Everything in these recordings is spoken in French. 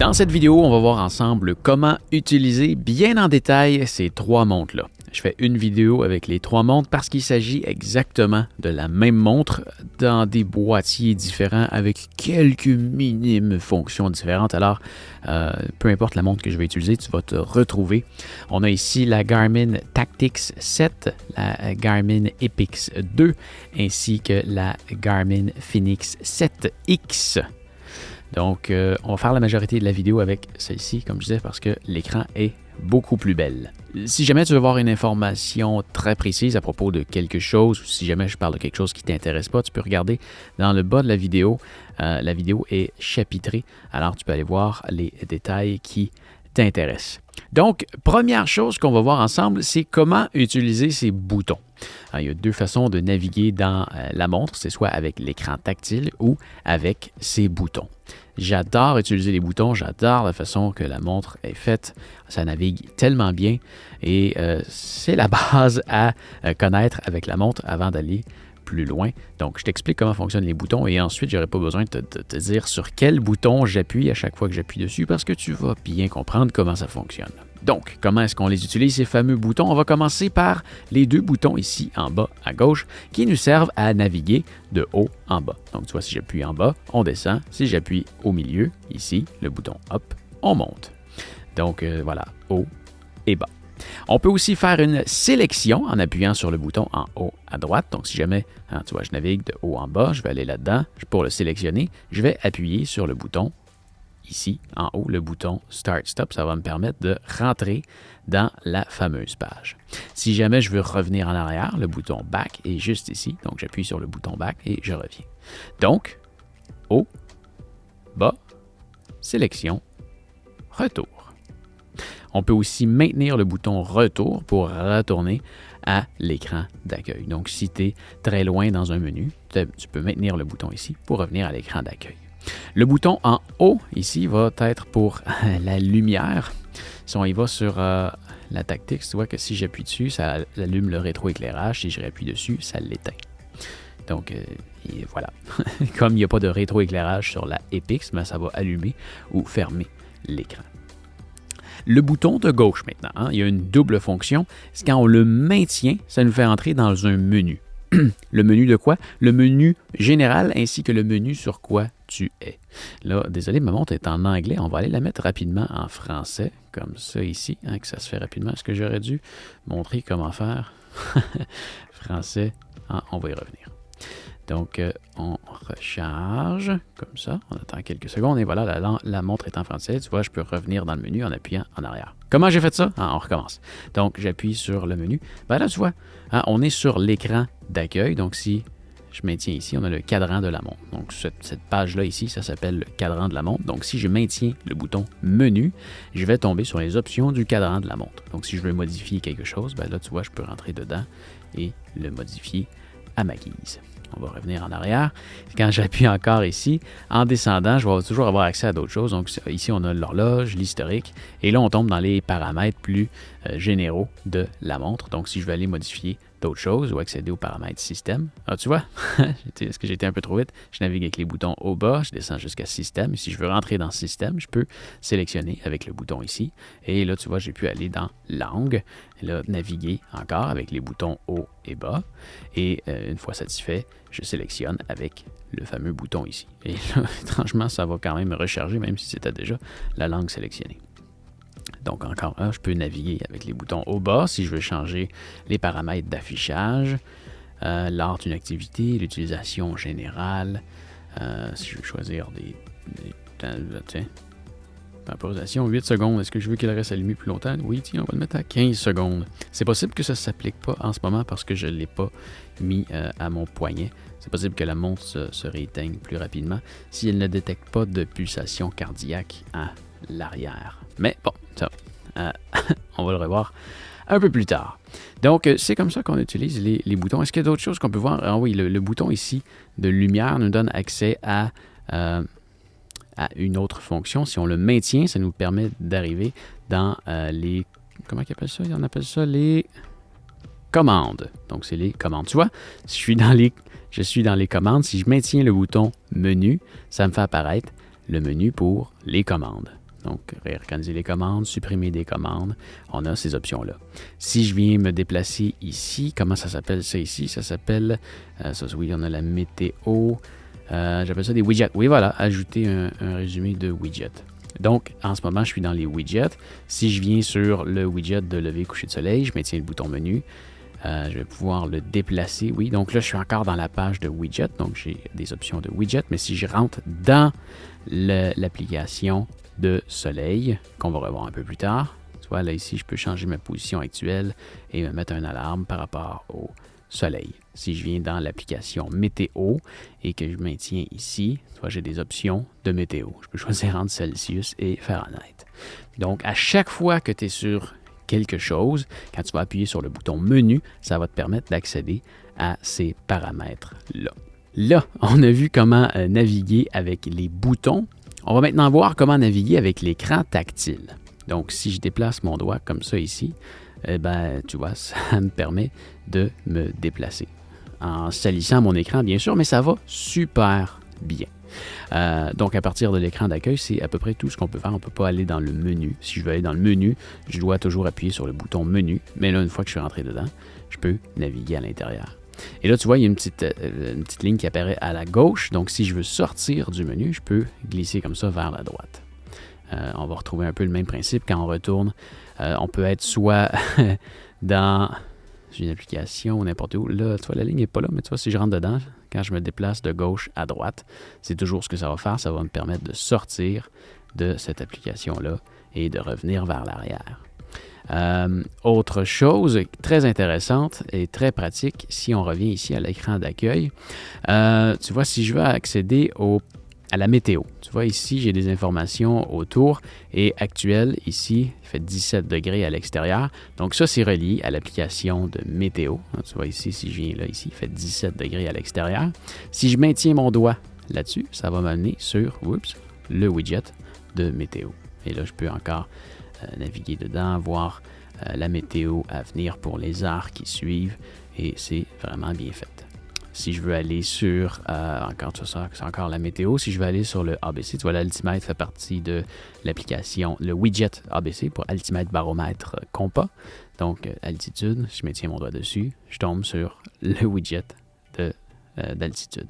Dans cette vidéo, on va voir ensemble comment utiliser bien en détail ces trois montres-là. Je fais une vidéo avec les trois montres parce qu'il s'agit exactement de la même montre dans des boîtiers différents avec quelques minimes fonctions différentes. Alors, peu importe la montre que je vais utiliser, tu vas te retrouver. On a ici la Garmin Tactix 7, la Garmin Epix 2 ainsi que la Garmin Fenix 7X. Donc, on va faire la majorité de la vidéo avec celle-ci, comme je disais, parce que l'écran est beaucoup plus belle. Si jamais tu veux voir une information très précise à propos de quelque chose, ou si jamais je parle de quelque chose qui ne t'intéresse pas, tu peux regarder dans le bas de la vidéo. La vidéo est chapitrée, alors tu peux aller voir les détails qui t'intéressent. Donc, première chose qu'on va voir ensemble, c'est comment utiliser ces boutons. Alors, il y a deux façons de naviguer dans la montre, c'est soit avec l'écran tactile ou avec ces boutons. J'adore utiliser les boutons, j'adore la façon que la montre est faite. Ça navigue tellement bien et c'est la base à connaître avec la montre avant d'aller plus loin. Donc, je t'explique comment fonctionnent les boutons et ensuite, je n'aurai pas besoin de te dire sur quel bouton j'appuie à chaque fois que j'appuie dessus parce que tu vas bien comprendre comment ça fonctionne. Donc, comment est-ce qu'on les utilise, ces fameux boutons? On va commencer par les deux boutons ici en bas à gauche qui nous servent à naviguer de haut en bas. Donc, tu vois, si j'appuie en bas, on descend. Si j'appuie au milieu, ici, le bouton up, on monte. Donc, voilà, haut et bas. On peut aussi faire une sélection en appuyant sur le bouton en haut à droite. Donc, si jamais, tu vois, je navigue de haut en bas, je vais aller là-dedans. Pour le sélectionner, je vais appuyer sur le bouton ici, en haut, le bouton Start Stop. Ça va me permettre de rentrer dans la fameuse page. Si jamais je veux revenir en arrière, le bouton Back est juste ici. Donc, j'appuie sur le bouton Back et je reviens. Donc, haut, bas, sélection, retour. On peut aussi maintenir le bouton Retour pour retourner à l'écran d'accueil. Donc, si tu es très loin dans un menu, tu peux maintenir le bouton ici pour revenir à l'écran d'accueil. Le bouton en haut, ici, va être pour la lumière. Si on y va sur la Tactix, tu vois que si j'appuie dessus, ça allume le rétroéclairage. Si je réappuie dessus, ça l'éteint. Donc, et voilà. Comme il n'y a pas de rétroéclairage sur la Epix, ben, ça va allumer ou fermer l'écran. Le bouton de gauche maintenant, il y a une double fonction. C'est quand on le maintient, ça nous fait entrer dans un menu. Le menu de quoi? Le menu général ainsi que le menu sur quoi tu es. Là, désolé, ma montre est en anglais. On va aller la mettre rapidement en français, comme ça ici, que ça se fait rapidement. Est-ce que j'aurais dû montrer comment faire? Français, on va y revenir. Donc, on recharge, comme ça, on attend quelques secondes et voilà, la montre est en français. Tu vois, je peux revenir dans le menu en appuyant en arrière. Comment j'ai fait ça? On recommence. Donc, j'appuie sur le menu. Ben là, tu vois, on est sur l'écran d'accueil. Donc, si je maintiens ici, on a le cadran de la montre. Donc, cette page-là ici, ça s'appelle le cadran de la montre. Donc, si je maintiens le bouton menu, je vais tomber sur les options du cadran de la montre. Donc, si je veux modifier quelque chose, ben là, tu vois, je peux rentrer dedans et le modifier à ma guise. On va revenir en arrière. Quand j'appuie encore ici, en descendant, je vais toujours avoir accès à d'autres choses. Donc ici, on a l'horloge, l'historique. Et là, on tombe dans les paramètres plus généraux de la montre. Donc, si je veux aller modifier d'autres choses ou accéder aux paramètres système. Tu vois, est-ce que j'ai été un peu trop vite? Je navigue avec les boutons au bas, je descends jusqu'à système. Et si je veux rentrer dans système, je peux sélectionner avec le bouton ici. Et là, tu vois, j'ai pu aller dans langue. Et là, naviguer encore avec les boutons haut et bas. Et une fois satisfait, je sélectionne avec le fameux bouton ici. Et là, étrangement, ça va quand même me recharger, même si c'était déjà la langue sélectionnée. Donc, encore je peux naviguer avec les boutons au bas si je veux changer les paramètres d'affichage, l'art d'une activité, l'utilisation générale, si je veux choisir des tiens, temporisation 8 secondes. Est-ce que je veux qu'il reste allumé plus longtemps? Oui, tiens, on va le mettre à 15 secondes. C'est possible que ça ne s'applique pas en ce moment parce que je ne l'ai pas mis à mon poignet. C'est possible que la montre se rééteigne plus rapidement si elle ne détecte pas de pulsation cardiaque à l'arrière. Mais bon, ça, on va le revoir un peu plus tard. Donc, c'est comme ça qu'on utilise les boutons. Est-ce qu'il y a d'autres choses qu'on peut voir? Ah oui, le bouton ici de lumière nous donne accès à une autre fonction. Si on le maintient, ça nous permet d'arriver dans les... Comment ils appellent ça? On appelle ça les commandes. Donc, c'est les commandes. Tu vois, si je suis dans les commandes. Si je maintiens le bouton menu, ça me fait apparaître le menu pour les commandes. Donc, réorganiser les commandes, supprimer des commandes, on a ces options-là. Si je viens me déplacer ici, comment ça s'appelle ça ici? Ça s'appelle, oui, on a la météo, j'appelle ça des widgets. Oui, voilà, ajouter un résumé de widgets. Donc, en ce moment, je suis dans les widgets. Si je viens sur le widget de lever coucher de soleil, je maintiens le bouton menu. Je vais pouvoir le déplacer. Oui, donc là, je suis encore dans la page de widget. Donc, j'ai des options de widget. Mais si je rentre dans l'application de soleil, qu'on va revoir un peu plus tard, tu vois, là, ici, je peux changer ma position actuelle et me mettre une alarme par rapport au soleil. Si je viens dans l'application météo et que je maintiens ici, tu vois, j'ai des options de météo. Je peux choisir entre Celsius et Fahrenheit. Donc, à chaque fois que tu es sur quelque chose, quand tu vas appuyer sur le bouton menu, ça va te permettre d'accéder à ces paramètres-là. Là, on a vu comment naviguer avec les boutons. On va maintenant voir comment naviguer avec l'écran tactile. Donc, si je déplace mon doigt comme ça ici, tu vois, ça me permet de me déplacer. En salissant mon écran, bien sûr, mais ça va super bien. Donc, à partir de l'écran d'accueil, c'est à peu près tout ce qu'on peut faire. On ne peut pas aller dans le menu. Si je veux aller dans le menu, je dois toujours appuyer sur le bouton menu. Mais là, une fois que je suis rentré dedans, je peux naviguer à l'intérieur. Et là, tu vois, il y a une petite ligne qui apparaît à la gauche. Donc, si je veux sortir du menu, je peux glisser comme ça vers la droite. On va retrouver un peu le même principe quand on retourne. On peut être soit dans une application ou n'importe où. Là, tu vois, la ligne n'est pas là, mais tu vois, si je rentre dedans, quand je me déplace de gauche à droite, c'est toujours ce que ça va faire. Ça va me permettre de sortir de cette application-là et de revenir vers l'arrière. Autre chose très intéressante et très pratique, si on revient ici à l'écran d'accueil, tu vois, si je veux accéder à la météo, tu vois ici j'ai des informations autour et actuel ici il fait 17 degrés à l'extérieur, donc ça c'est relié à l'application de météo. Tu vois ici, si je viens là, ici il fait 17 degrés à l'extérieur. Si je maintiens mon doigt là-dessus, ça va m'amener sur le widget de météo et là je peux encore naviguer dedans, voir la météo à venir pour les heures qui suivent et c'est vraiment bien fait. Si je veux aller sur, c'est encore la météo, si je veux aller sur le ABC, tu vois, l'altimètre fait partie de l'application, le widget ABC pour altimètre, baromètre, compas. Donc, altitude, je maintiens mon doigt dessus, je tombe sur le widget d'altitude.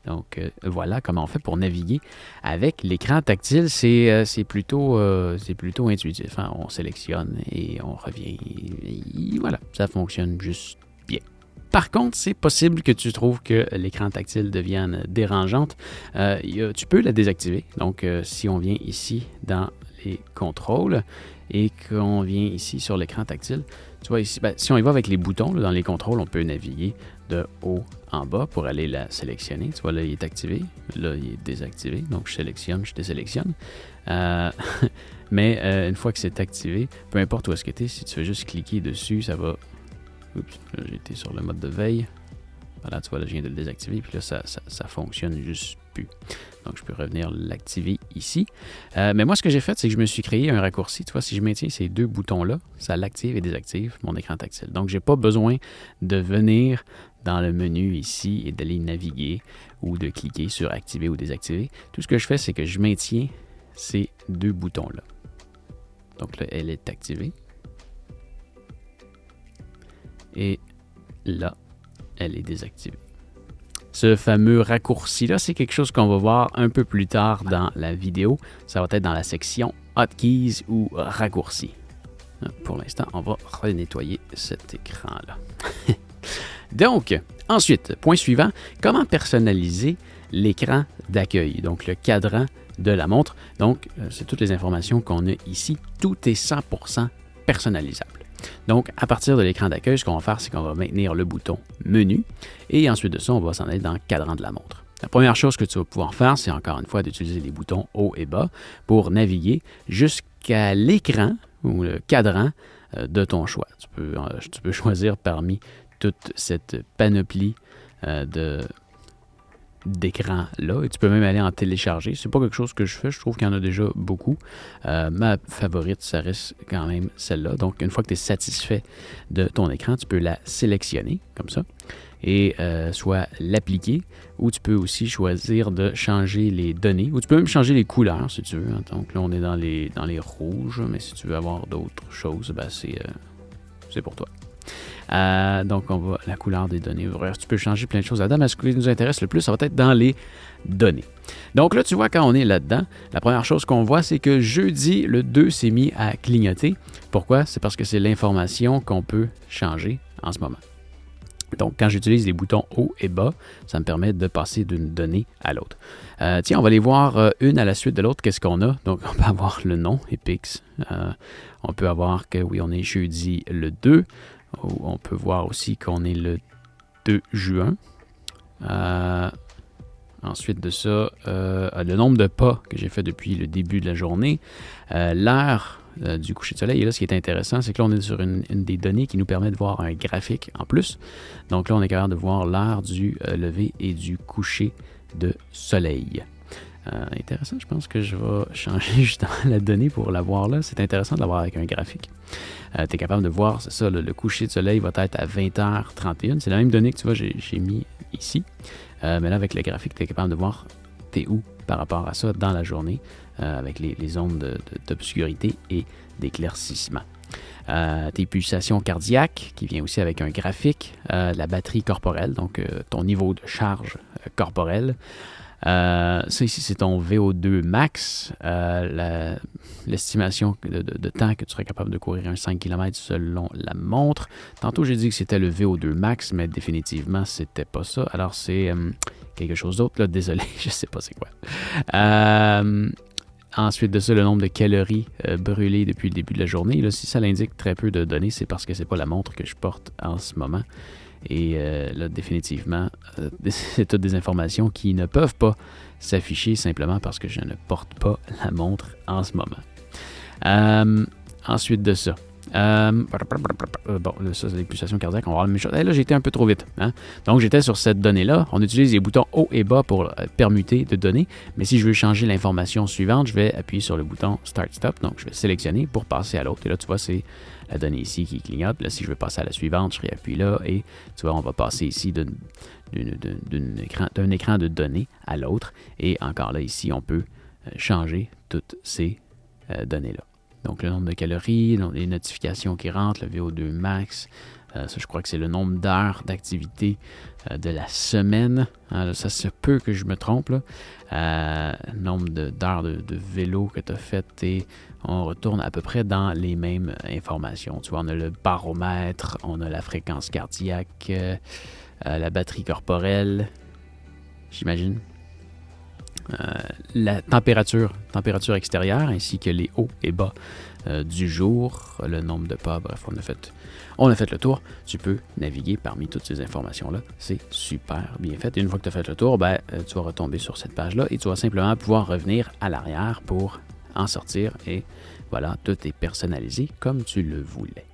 Donc, voilà comment on fait pour naviguer avec l'écran tactile. C'est plutôt intuitif. Hein? On sélectionne et on revient. Et voilà, ça fonctionne juste bien. Par contre, c'est possible que tu trouves que l'écran tactile devienne dérangeante. Tu peux la désactiver. Donc, si on vient ici dans les contrôles et qu'on vient ici sur l'écran tactile, tu vois ici, si on y va avec les boutons, là, dans les contrôles, on peut naviguer de haut en bas pour aller la sélectionner. Tu vois, là, il est activé. Là, il est désactivé. Donc, je sélectionne, je désélectionne. Mais une fois que c'est activé, peu importe où est-ce que tu es, si tu fais juste cliquer dessus, ça va... Oups, là, j'ai été sur le mode de veille. Voilà, tu vois, là, je viens de le désactiver. Puis là, ça fonctionne juste plus. Donc, je peux revenir l'activer ici. Mais moi, ce que j'ai fait, c'est que je me suis créé un raccourci. Tu vois, si je maintiens ces deux boutons-là, ça l'active et désactive mon écran tactile. Donc, je n'ai pas besoin de venir dans le menu ici et d'aller naviguer ou de cliquer sur activer ou désactiver. Tout ce que je fais, c'est que je maintiens ces deux boutons-là. Donc là, elle est activée. Et là, elle est désactivée. Ce fameux raccourci-là, c'est quelque chose qu'on va voir un peu plus tard dans la vidéo. Ça va être dans la section Hotkeys ou raccourcis. Pour l'instant, on va renettoyer cet écran-là. Donc, ensuite, point suivant, comment personnaliser l'écran d'accueil, donc le cadran de la montre. Donc, c'est toutes les informations qu'on a ici. Tout est 100% personnalisable. Donc, à partir de l'écran d'accueil, ce qu'on va faire, c'est qu'on va maintenir le bouton menu et ensuite de ça, on va s'en aller dans le cadran de la montre. La première chose que tu vas pouvoir faire, c'est encore une fois d'utiliser les boutons haut et bas pour naviguer jusqu'à l'écran ou le cadran de ton choix. Tu peux choisir parmi toute cette panoplie d'écran-là. Et tu peux même aller en télécharger. C'est pas quelque chose que je fais. Je trouve qu'il y en a déjà beaucoup. Ma favorite, ça reste quand même celle-là. Donc, une fois que tu es satisfait de ton écran, tu peux la sélectionner comme ça et soit l'appliquer, ou tu peux aussi choisir de changer les données, ou tu peux même changer les couleurs si tu veux. Donc là, on est dans les rouges, mais si tu veux avoir d'autres choses, ben c'est pour toi. Donc, on va la couleur des données. Bref, tu peux changer plein de choses là-dedans, mais ce qui nous intéresse le plus, ça va être dans les données. Donc là, tu vois, quand on est là-dedans, la première chose qu'on voit, c'est que jeudi, le 2 s'est mis à clignoter. Pourquoi? C'est parce que c'est l'information qu'on peut changer en ce moment. Donc, quand j'utilise les boutons haut et bas, ça me permet de passer d'une donnée à l'autre. Tiens, on va les voir une à la suite de l'autre. Qu'est-ce qu'on a? Donc, on peut avoir le nom, Epix. On peut avoir que, oui, on est jeudi le 2. On peut voir aussi qu'on est le 2 juin. Ensuite de ça, le nombre de pas que j'ai fait depuis le début de la journée. L'heure du coucher de soleil. Et là, ce qui est intéressant, c'est que là, on est sur une des données qui nous permet de voir un graphique en plus. Donc là, on est capable de voir l'heure du lever et du coucher de soleil. Intéressant, je pense que je vais changer justement la donnée pour la voir là. C'est intéressant de la voir avec un graphique. Tu es capable de voir, c'est ça, le coucher de soleil va être à 20h31. C'est la même donnée que tu vois, j'ai mis ici. Mais là, avec le graphique, tu es capable de voir t'es où par rapport à ça dans la journée, avec les zones d'obscurité et d'éclaircissement. Tes pulsations cardiaques, qui vient aussi avec un graphique, la batterie corporelle, donc ton niveau de charge corporelle. Ça ici, c'est ton VO2 max, l'estimation de temps que tu serais capable de courir un 5 km selon la montre. Tantôt, j'ai dit que c'était le VO2 max, mais définitivement, c'était pas ça. Alors, c'est quelque chose d'autre, là. Désolé, je sais pas c'est quoi. Ensuite de ça, le nombre de calories brûlées depuis le début de la journée. Là, si ça l'indique très peu de données, c'est parce que c'est pas la montre que je porte en ce moment. Et là, définitivement, c'est toutes des informations qui ne peuvent pas s'afficher simplement parce que je ne porte pas la montre en ce moment. Ensuite de ça, bon, là, ça, c'est les pulsations cardiaques, on va voir la même chose. Là, j'ai été un peu trop vite. Hein? Donc, j'étais sur cette donnée-là. On utilise les boutons haut et bas pour permuter de données. Mais si je veux changer l'information suivante, je vais appuyer sur le bouton Start Stop. Donc, je vais sélectionner pour passer à l'autre. Et là, tu vois, c'est la donnée ici qui clignote. Là, si je veux passer à la suivante, je réappuie là. Et tu vois, on va passer ici d'un écran de données à l'autre. Et encore là, ici, on peut changer toutes ces données-là. Donc, le nombre de calories, les notifications qui rentrent, le VO2 max, ça, je crois que c'est le nombre d'heures d'activité de la semaine. Ça se peut que je me trompe, là. Nombre d'heures de vélo que tu as fait et on retourne à peu près dans les mêmes informations. Tu vois, on a le baromètre, on a la fréquence cardiaque, la batterie corporelle, j'imagine. La température extérieure ainsi que les hauts et bas du jour, le nombre de pas, bref, on a fait le tour. Tu peux naviguer parmi toutes ces informations-là. C'est super bien fait. Et une fois que tu as fait le tour, tu vas retomber sur cette page-là et tu vas simplement pouvoir revenir à l'arrière pour en sortir et voilà, tout est personnalisé comme tu le voulais.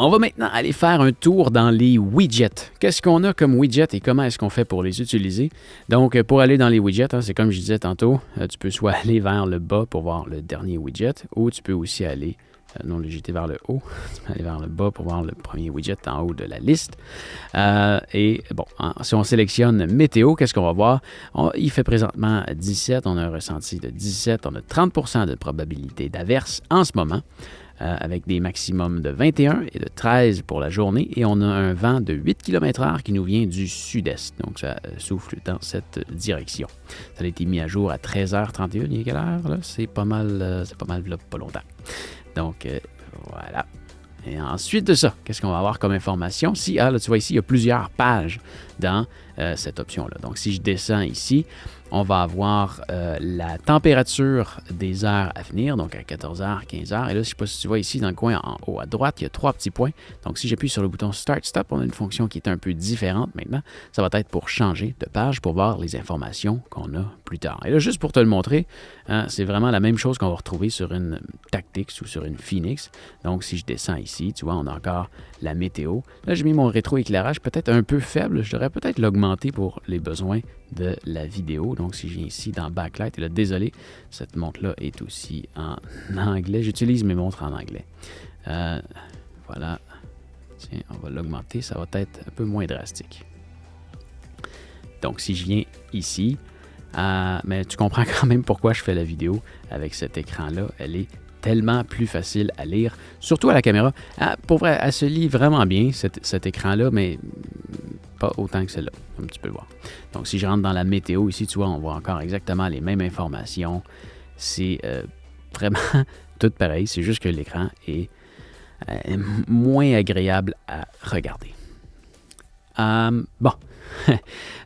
On va maintenant aller faire un tour dans les widgets. Qu'est-ce qu'on a comme widgets et comment est-ce qu'on fait pour les utiliser? Donc, pour aller dans les widgets, c'est comme je disais tantôt, tu peux soit aller vers le bas pour voir le dernier widget ou tu peux aussi aller, non, j'étais vers le haut, tu peux aller vers le bas pour voir le premier widget en haut de la liste. Et bon, si on sélectionne météo, qu'est-ce qu'on va voir? Il fait présentement 17, on a un ressenti de 17, on a 30% de probabilité d'averse en ce moment. Avec des maximums de 21 et de 13 pour la journée. Et on a un vent de 8 km/h qui nous vient du sud-est. Donc, ça souffle dans cette direction. Ça a été mis à jour à 13h31. Il y a quelle heure? Là? C'est pas mal là, pas longtemps. Donc, voilà. Et ensuite de ça, qu'est-ce qu'on va avoir comme information? Là, tu vois ici, il y a plusieurs pages dans cette option-là. Donc, si je descends ici, on va avoir la température des heures à venir, donc à 14h, 15h. Et là, je ne sais pas si tu vois ici, dans le coin en haut à droite, il y a 3 petits points. Donc, si j'appuie sur le bouton Start Stop, on a une fonction qui est un peu différente maintenant. Ça va être pour changer de page, pour voir les informations qu'on a plus tard. Et là, juste pour te le montrer, c'est vraiment la même chose qu'on va retrouver sur une Tactix ou sur une Phoenix. Donc, si je descends ici, tu vois, on a encore la météo. Là, j'ai mis mon rétroéclairage peut-être un peu faible. Je devrais peut-être l'augmenter augmenté pour les besoins de la vidéo. Donc, si je viens ici dans Backlight, et là, désolé, cette montre-là est aussi en anglais. J'utilise mes montres en anglais. Voilà. Tiens, on va l'augmenter. Ça va être un peu moins drastique. Donc, si je viens ici, mais tu comprends quand même pourquoi je fais la vidéo avec cet écran-là. Elle est tellement plus facile à lire, surtout à la caméra. Pour vrai, elle se lit vraiment bien, cet écran-là, mais pas autant que celle-là, comme tu peux le voir. Donc, si je rentre dans la météo, ici, tu vois, on voit encore exactement les mêmes informations. C'est vraiment tout pareil, c'est juste que l'écran est moins agréable à regarder. Bon,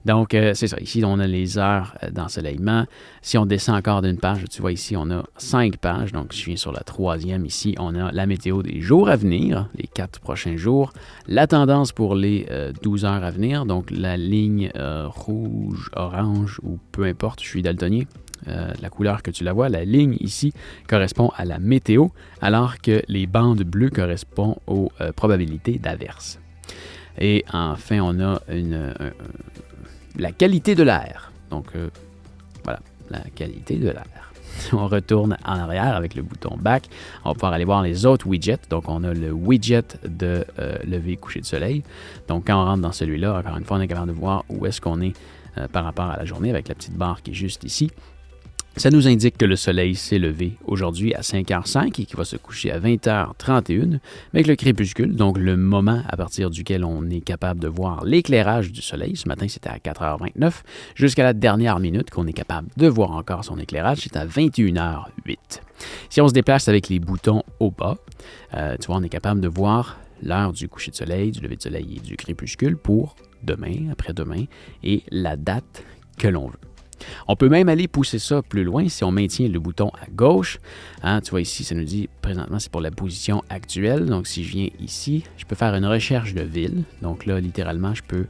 donc c'est ça. Ici, on a les heures d'ensoleillement. Si on descend encore d'une page, tu vois ici, on a 5 pages. Donc, je viens sur la 3e. Ici, on a la météo des jours à venir, les 4 prochains jours. La tendance pour les 12 heures à venir. Donc, la ligne rouge, orange ou peu importe, je suis daltonien. La couleur que tu la vois, la ligne ici correspond à la météo, alors que les bandes bleues correspondent aux probabilités d'averse. Et enfin, on a la qualité de l'air. Donc, voilà, la qualité de l'air. Si on retourne en arrière avec le bouton Back, on va pouvoir aller voir les autres widgets. Donc, on a le widget de lever et coucher de soleil. Donc, quand on rentre dans celui-là, encore une fois, on est capable de voir où est-ce qu'on est par rapport à la journée avec la petite barre qui est juste ici. Ça nous indique que le soleil s'est levé aujourd'hui à 5h05 et qu'il va se coucher à 20h31 avec le crépuscule, donc le moment à partir duquel on est capable de voir l'éclairage du soleil. Ce matin, c'était à 4h29, jusqu'à la dernière minute qu'on est capable de voir encore son éclairage, c'est à 21h08. Si on se déplace avec les boutons au bas, tu vois, on est capable de voir l'heure du coucher de soleil, du lever de soleil et du crépuscule pour demain, après-demain et la date que l'on veut. On peut même aller pousser ça plus loin si on maintient le bouton à gauche. Tu vois ici, ça nous dit présentement c'est pour la position actuelle. Donc si je viens ici, je peux faire une recherche de ville. Donc là, littéralement, je peux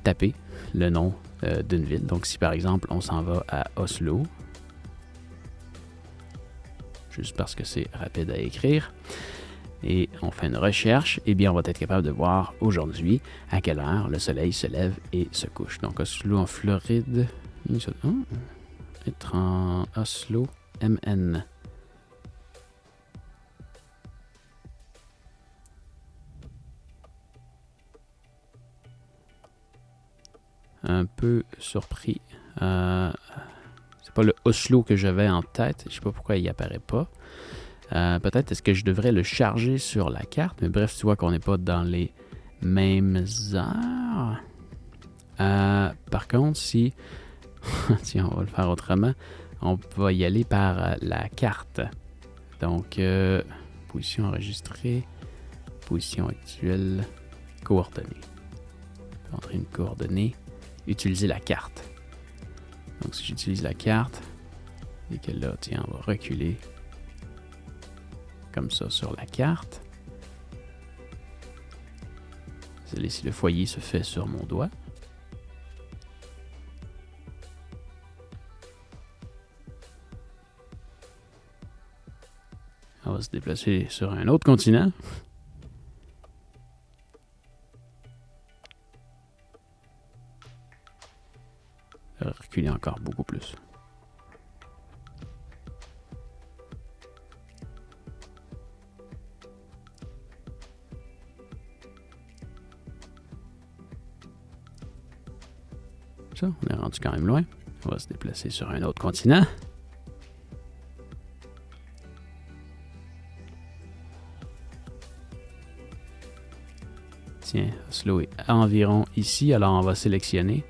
taper le nom d'une ville. Donc si par exemple, on s'en va à Oslo, juste parce que c'est rapide à écrire, et on fait une recherche, eh bien on va être capable de voir aujourd'hui à quelle heure le soleil se lève et se couche. Donc Oslo en Floride... être en Oslo, MN. Un peu surpris. C'est pas le Oslo que j'avais en tête. Je sais pas pourquoi il apparaît pas. Peut-être est-ce que je devrais le charger sur la carte. Mais bref, tu vois qu'on n'est pas dans les mêmes heures. Par contre, si... Tiens, on va le faire autrement. On va y aller par la carte. Donc, position enregistrée, position actuelle, coordonnées. Entrer une coordonnée, utiliser la carte. Donc, si j'utilise la carte, et que là, tiens, on va reculer comme ça sur la carte. Désolé si le foyer se fait sur mon doigt. On va se déplacer sur un autre continent. Reculer encore beaucoup plus. Ça, on est rendu quand même loin. On va se déplacer sur un autre continent. Tiens, Oslo est environ ici, alors on va sélectionner.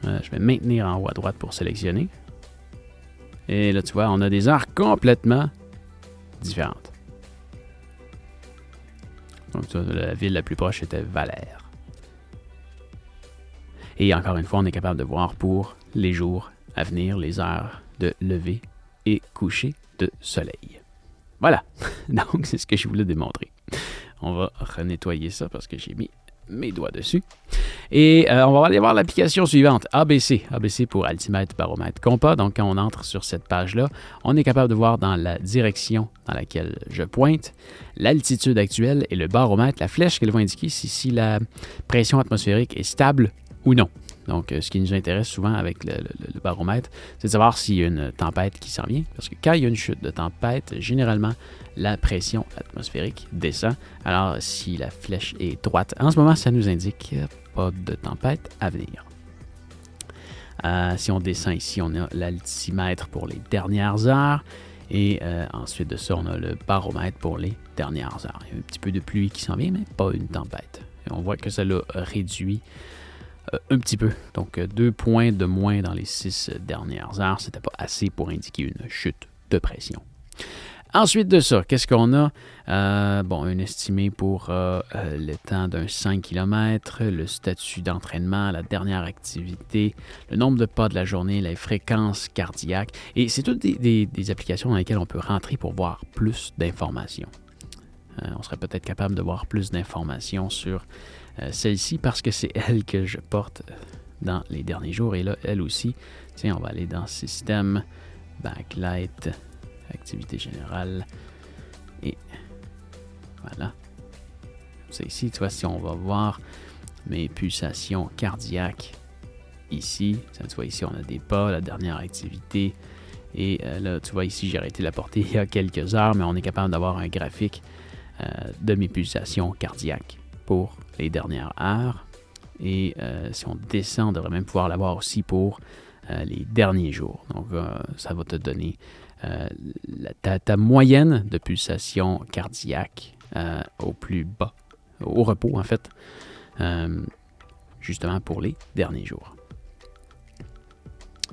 Je vais maintenir en haut à droite pour sélectionner. Et là, tu vois, on a des heures complètement différentes. Donc, la ville la plus proche était Valère. Et encore une fois, on est capable de voir pour les jours à venir, les heures de lever et coucher de soleil. Voilà, donc c'est ce que je voulais démontrer. On va renettoyer ça parce que j'ai mis mes doigts dessus. Et on va aller voir l'application suivante, ABC. ABC pour altimètre, baromètre, compas. Donc, quand on entre sur cette page-là, on est capable de voir dans la direction dans laquelle je pointe l'altitude actuelle et le baromètre, la flèche qu'elle va indiquer si la pression atmosphérique est stable ou non. Donc, ce qui nous intéresse souvent avec le baromètre, c'est de savoir s'il y a une tempête qui s'en vient. Parce que quand il y a une chute de tempête, généralement, la pression atmosphérique descend. Alors, si la flèche est droite, en ce moment, ça nous indique qu'il n'y a pas de tempête à venir. Si on descend ici, on a l'altimètre pour les dernières heures. Et ensuite de ça, on a le baromètre pour les dernières heures. Il y a un petit peu de pluie qui s'en vient, mais pas une tempête. Et on voit que ça l'a réduit un petit peu. Donc, 2 points de moins dans les 6 dernières heures. C'était pas assez pour indiquer une chute de pression. Ensuite de ça, qu'est-ce qu'on a? Un estimé pour le temps d'un 5 km, le statut d'entraînement, la dernière activité, le nombre de pas de la journée, les fréquences cardiaques. Et c'est toutes des applications dans lesquelles on peut rentrer pour voir plus d'informations. On serait peut-être capable de voir plus d'informations sur celle-ci parce que c'est elle que je porte dans les derniers jours. Et là, elle aussi, tiens, on va aller dans Système, Backlight, Activité générale. Et voilà. C'est ici, tu vois, si on va voir mes pulsations cardiaques ici, tu vois, ici, on a des pas, la dernière activité. Et là, tu vois, ici, j'ai arrêté la portée il y a quelques heures, mais on est capable d'avoir un graphique de mes pulsations cardiaques pour les dernières heures. Et si on descend, on devrait même pouvoir l'avoir aussi pour les derniers jours. Donc, ça va te donner ta moyenne de pulsation cardiaque au plus bas, au repos en fait, justement pour les derniers jours.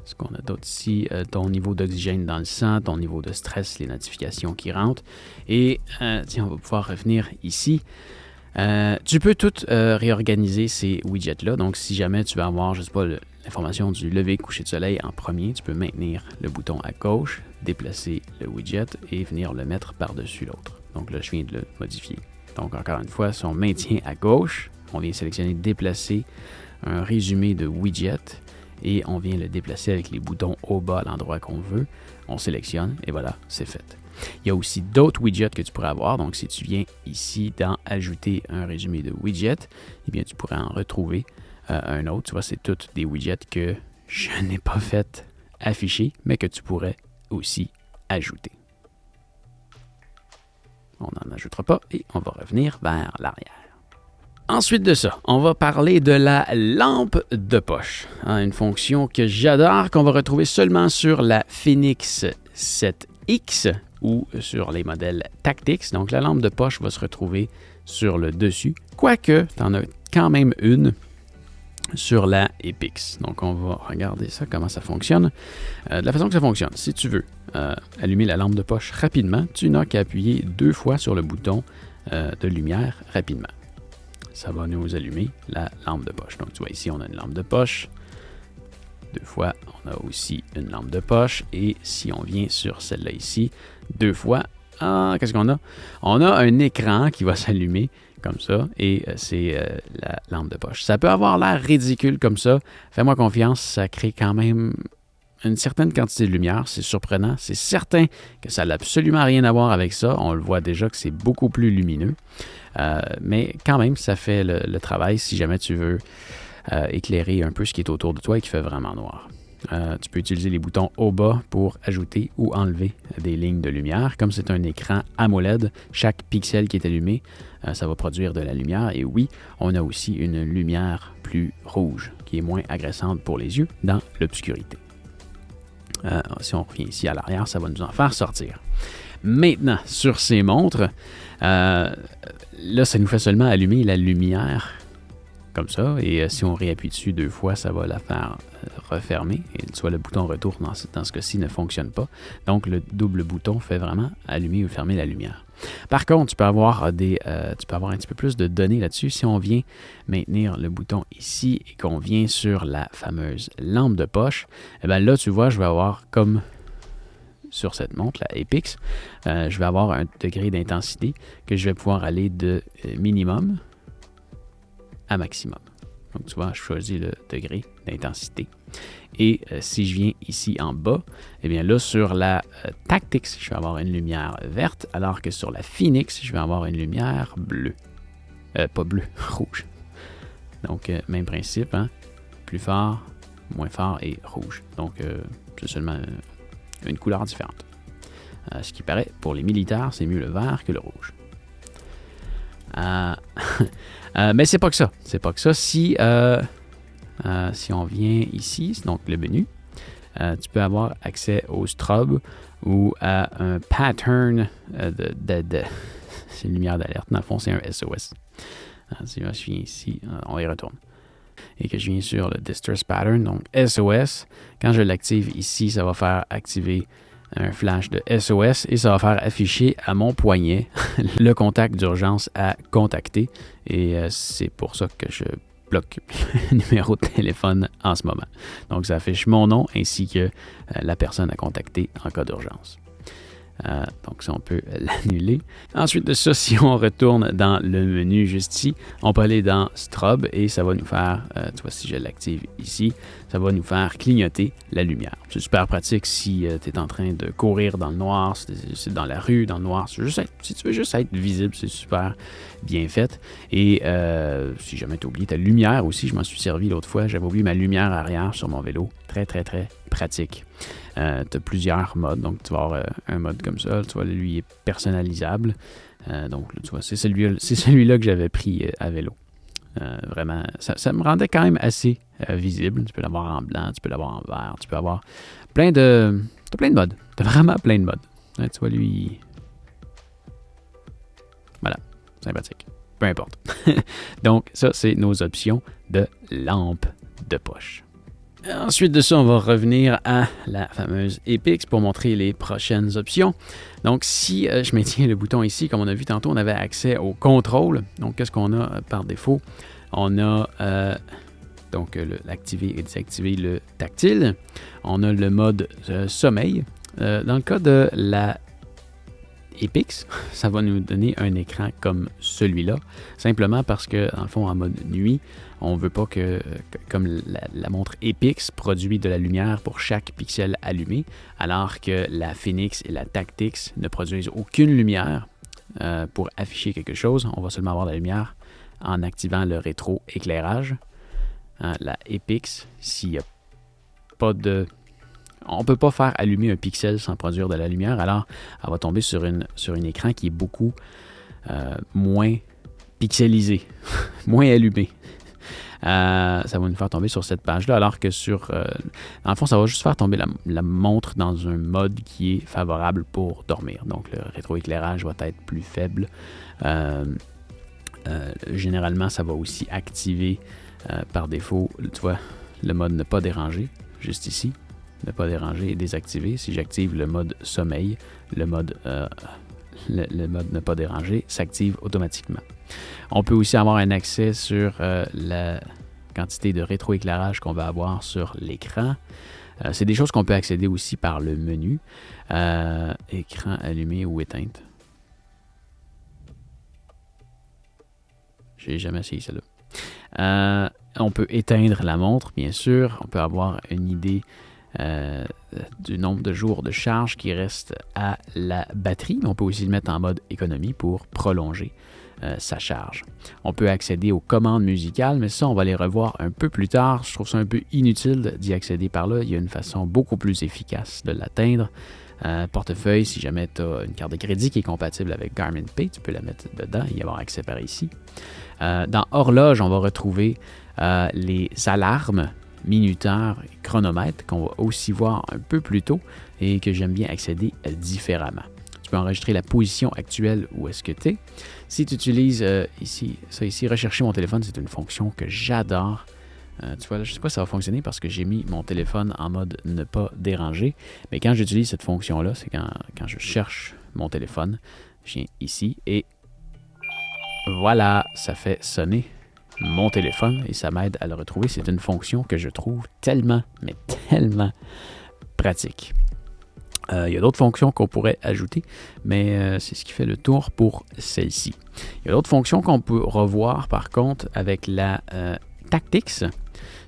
Ce qu'on a d'autre ici, ton niveau d'oxygène dans le sang, ton niveau de stress, les notifications qui rentrent. Et tiens, on va pouvoir revenir ici. Tu peux tout réorganiser ces widgets-là. Donc, si jamais tu veux avoir, je ne sais pas, l'information du lever, coucher de soleil en premier, tu peux maintenir le bouton à gauche, déplacer le widget et venir le mettre par-dessus l'autre. Donc là, je viens de le modifier. Donc, encore une fois, si on maintient à gauche, on vient sélectionner déplacer un résumé de widget et on vient le déplacer avec les boutons au bas à l'endroit qu'on veut. On sélectionne et voilà, c'est fait. Il y a aussi d'autres widgets que tu pourrais avoir. Donc, si tu viens ici dans Ajouter un résumé de widget, eh bien, tu pourrais en retrouver un autre. Tu vois, c'est tous des widgets que je n'ai pas fait afficher, mais que tu pourrais aussi ajouter. On n'en ajoutera pas et on va revenir vers l'arrière. Ensuite de ça, on va parler de la lampe de poche. Une fonction que j'adore, qu'on va retrouver seulement sur la Fenix 7X ou sur les modèles Tactix. Donc, la lampe de poche va se retrouver sur le dessus, quoique tu en as quand même une sur la Epix. Donc, on va regarder ça, comment ça fonctionne. De la façon que ça fonctionne, si tu veux allumer la lampe de poche rapidement, tu n'as qu'à appuyer 2 fois sur le bouton de lumière rapidement. Ça va nous allumer la lampe de poche. Donc, tu vois, ici, on a une lampe de poche. 2 fois, on a aussi une lampe de poche. Et si on vient sur celle-là ici, 2 fois, qu'est-ce qu'on a? On a un écran qui va s'allumer comme ça et c'est la lampe de poche. Ça peut avoir l'air ridicule comme ça. Fais-moi confiance, ça crée quand même une certaine quantité de lumière. C'est surprenant. C'est certain que ça n'a absolument rien à voir avec ça. On le voit déjà que c'est beaucoup plus lumineux. Mais quand même, ça fait le travail si jamais tu veux éclairer un peu ce qui est autour de toi et qui fait vraiment noir. Tu peux utiliser les boutons au bas pour ajouter ou enlever des lignes de lumière. Comme c'est un écran AMOLED, chaque pixel qui est allumé, ça va produire de la lumière. Et oui, on a aussi une lumière plus rouge qui est moins agressante pour les yeux dans l'obscurité. Si on revient ici à l'arrière, ça va nous en faire sortir. Maintenant, sur ces montres, là, ça nous fait seulement allumer la lumière comme ça. Et si on réappuie dessus 2 fois, ça va la faire refermer. Et soit le bouton retour dans ce cas-ci ne fonctionne pas. Donc, le double bouton fait vraiment allumer ou fermer la lumière. Par contre, tu peux avoir un petit peu plus de données là-dessus. Si on vient maintenir le bouton ici et qu'on vient sur la fameuse lampe de poche, eh bien là, tu vois, je vais avoir comme sur cette montre, la Epix, je vais avoir un degré d'intensité que je vais pouvoir aller de minimum à maximum. Donc, tu vois, je choisis le degré d'intensité. Et si je viens ici en bas, eh bien là, sur la Tactics, je vais avoir une lumière verte, alors que sur la Phoenix, je vais avoir une lumière bleue. Pas bleue, rouge. Donc, même principe, hein? Plus fort, moins fort et rouge. Donc, c'est seulement une couleur différente. Ce qui paraît, pour les militaires, c'est mieux le vert que le rouge. Mais c'est pas que ça. C'est pas que ça. Si on vient ici, donc le menu, tu peux avoir accès au strobe ou à un pattern c'est une lumière d'alerte. Dans le fond, c'est un SOS. Si je viens ici, on y retourne. Et que je viens sur le Distress Pattern, donc SOS. Quand je l'active ici, ça va faire activer un flash de SOS et ça va faire afficher à mon poignet le contact d'urgence à contacter. Et c'est pour ça que je bloque le numéro de téléphone en ce moment. Donc, ça affiche mon nom ainsi que la personne à contacter en cas d'urgence. Donc ça, on peut l'annuler. Ensuite de ça, si on retourne dans le menu juste ici, on peut aller dans Strobe et ça va nous faire, tu vois, si je l'active ici, ça va nous faire clignoter la lumière. C'est super pratique si tu es en train de courir dans le noir, c'est dans la rue, dans le noir. Si tu veux juste être visible, c'est super bien fait. Et si jamais tu as oublié ta lumière aussi, je m'en suis servi l'autre fois, j'avais oublié ma lumière arrière sur mon vélo. Très, très, très pratique. Tu as plusieurs modes, donc tu vas avoir un mode comme ça, tu vois, lui il est personnalisable, donc là, tu vois, c'est celui-là que j'avais pris à vélo. Vraiment, ça me rendait quand même assez visible. Tu peux l'avoir en blanc, tu peux l'avoir en vert, tu peux avoir plein de modes, tu as vraiment plein de modes. Ouais, tu vois, lui, voilà, sympathique, peu importe. Donc ça, c'est nos options de lampe de poche. Ensuite de ça, on va revenir à la fameuse Epix pour montrer les prochaines options. Donc, si je maintiens le bouton ici, comme on a vu tantôt, on avait accès au contrôle. Donc, qu'est-ce qu'on a par défaut? On a l'activer et désactiver le tactile. On a le mode sommeil. Dans le cas de la Epix, ça va nous donner un écran comme celui-là, simplement parce que, dans le fond, en mode nuit, on ne veut pas que, comme la montre Epix produit de la lumière pour chaque pixel allumé, alors que la Phoenix et la Tactics ne produisent aucune lumière pour afficher quelque chose. On va seulement avoir de la lumière en activant le rétro-éclairage. La Epix, s'il n'y a pas de... On ne peut pas faire allumer un pixel sans produire de la lumière, alors elle va tomber sur un écran qui est beaucoup moins pixelisé, moins allumé. Ça va nous faire tomber sur cette page-là, alors que dans le fond, ça va juste faire tomber la montre dans un mode qui est favorable pour dormir. Donc, le rétroéclairage va être plus faible. Généralement, ça va aussi activer par défaut, tu vois, le mode ne pas déranger, juste ici. Ne pas déranger et désactiver. Si j'active le mode sommeil, le mode ne pas déranger s'active automatiquement. On peut aussi avoir un accès sur la quantité de rétroéclairage qu'on va avoir sur l'écran. C'est des choses qu'on peut accéder aussi par le menu. Écran allumé ou éteinte. J'ai jamais essayé celle-là. On peut éteindre la montre, bien sûr. On peut avoir une idée du nombre de jours de charge qui reste à la batterie. On peut aussi le mettre en mode économie pour prolonger sa charge. On peut accéder aux commandes musicales, mais ça, on va les revoir un peu plus tard. Je trouve ça un peu inutile d'y accéder par là. Il y a une façon beaucoup plus efficace de l'atteindre. Portefeuille, si jamais tu as une carte de crédit qui est compatible avec Garmin Pay, tu peux la mettre dedans et y avoir accès par ici. Dans Horloge, on va retrouver les alarmes, minuteurs et chronomètres qu'on va aussi voir un peu plus tôt et que j'aime bien accéder différemment. Tu peux enregistrer la position actuelle où est-ce que tu es. Si tu utilises ici, rechercher mon téléphone, c'est une fonction que j'adore. Tu vois, là, je ne sais pas si ça va fonctionner parce que j'ai mis mon téléphone en mode ne pas déranger. Mais quand j'utilise cette fonction-là, c'est quand je cherche mon téléphone, je viens ici et voilà, ça fait sonner mon téléphone et ça m'aide à le retrouver. C'est une fonction que je trouve tellement, mais tellement pratique. Il y a d'autres fonctions qu'on pourrait ajouter, mais c'est ce qui fait le tour pour celle-ci. Il y a d'autres fonctions qu'on peut revoir par contre avec la Tactics.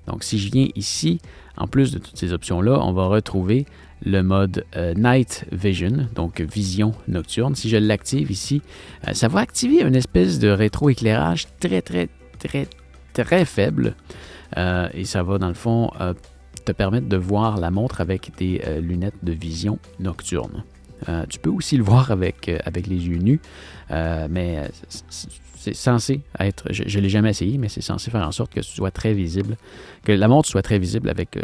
Donc si je viens ici, en plus de toutes ces options-là, on va retrouver le mode Night Vision, donc vision nocturne. Si je l'active ici, ça va activer une espèce de rétroéclairage très faible. Et ça va dans le fond te permettre de voir la montre avec des lunettes de vision nocturne. Tu peux aussi le voir avec les yeux nus, mais c'est censé être, je ne l'ai jamais essayé, mais c'est censé faire en sorte que tu sois très visible, que la montre soit très visible avec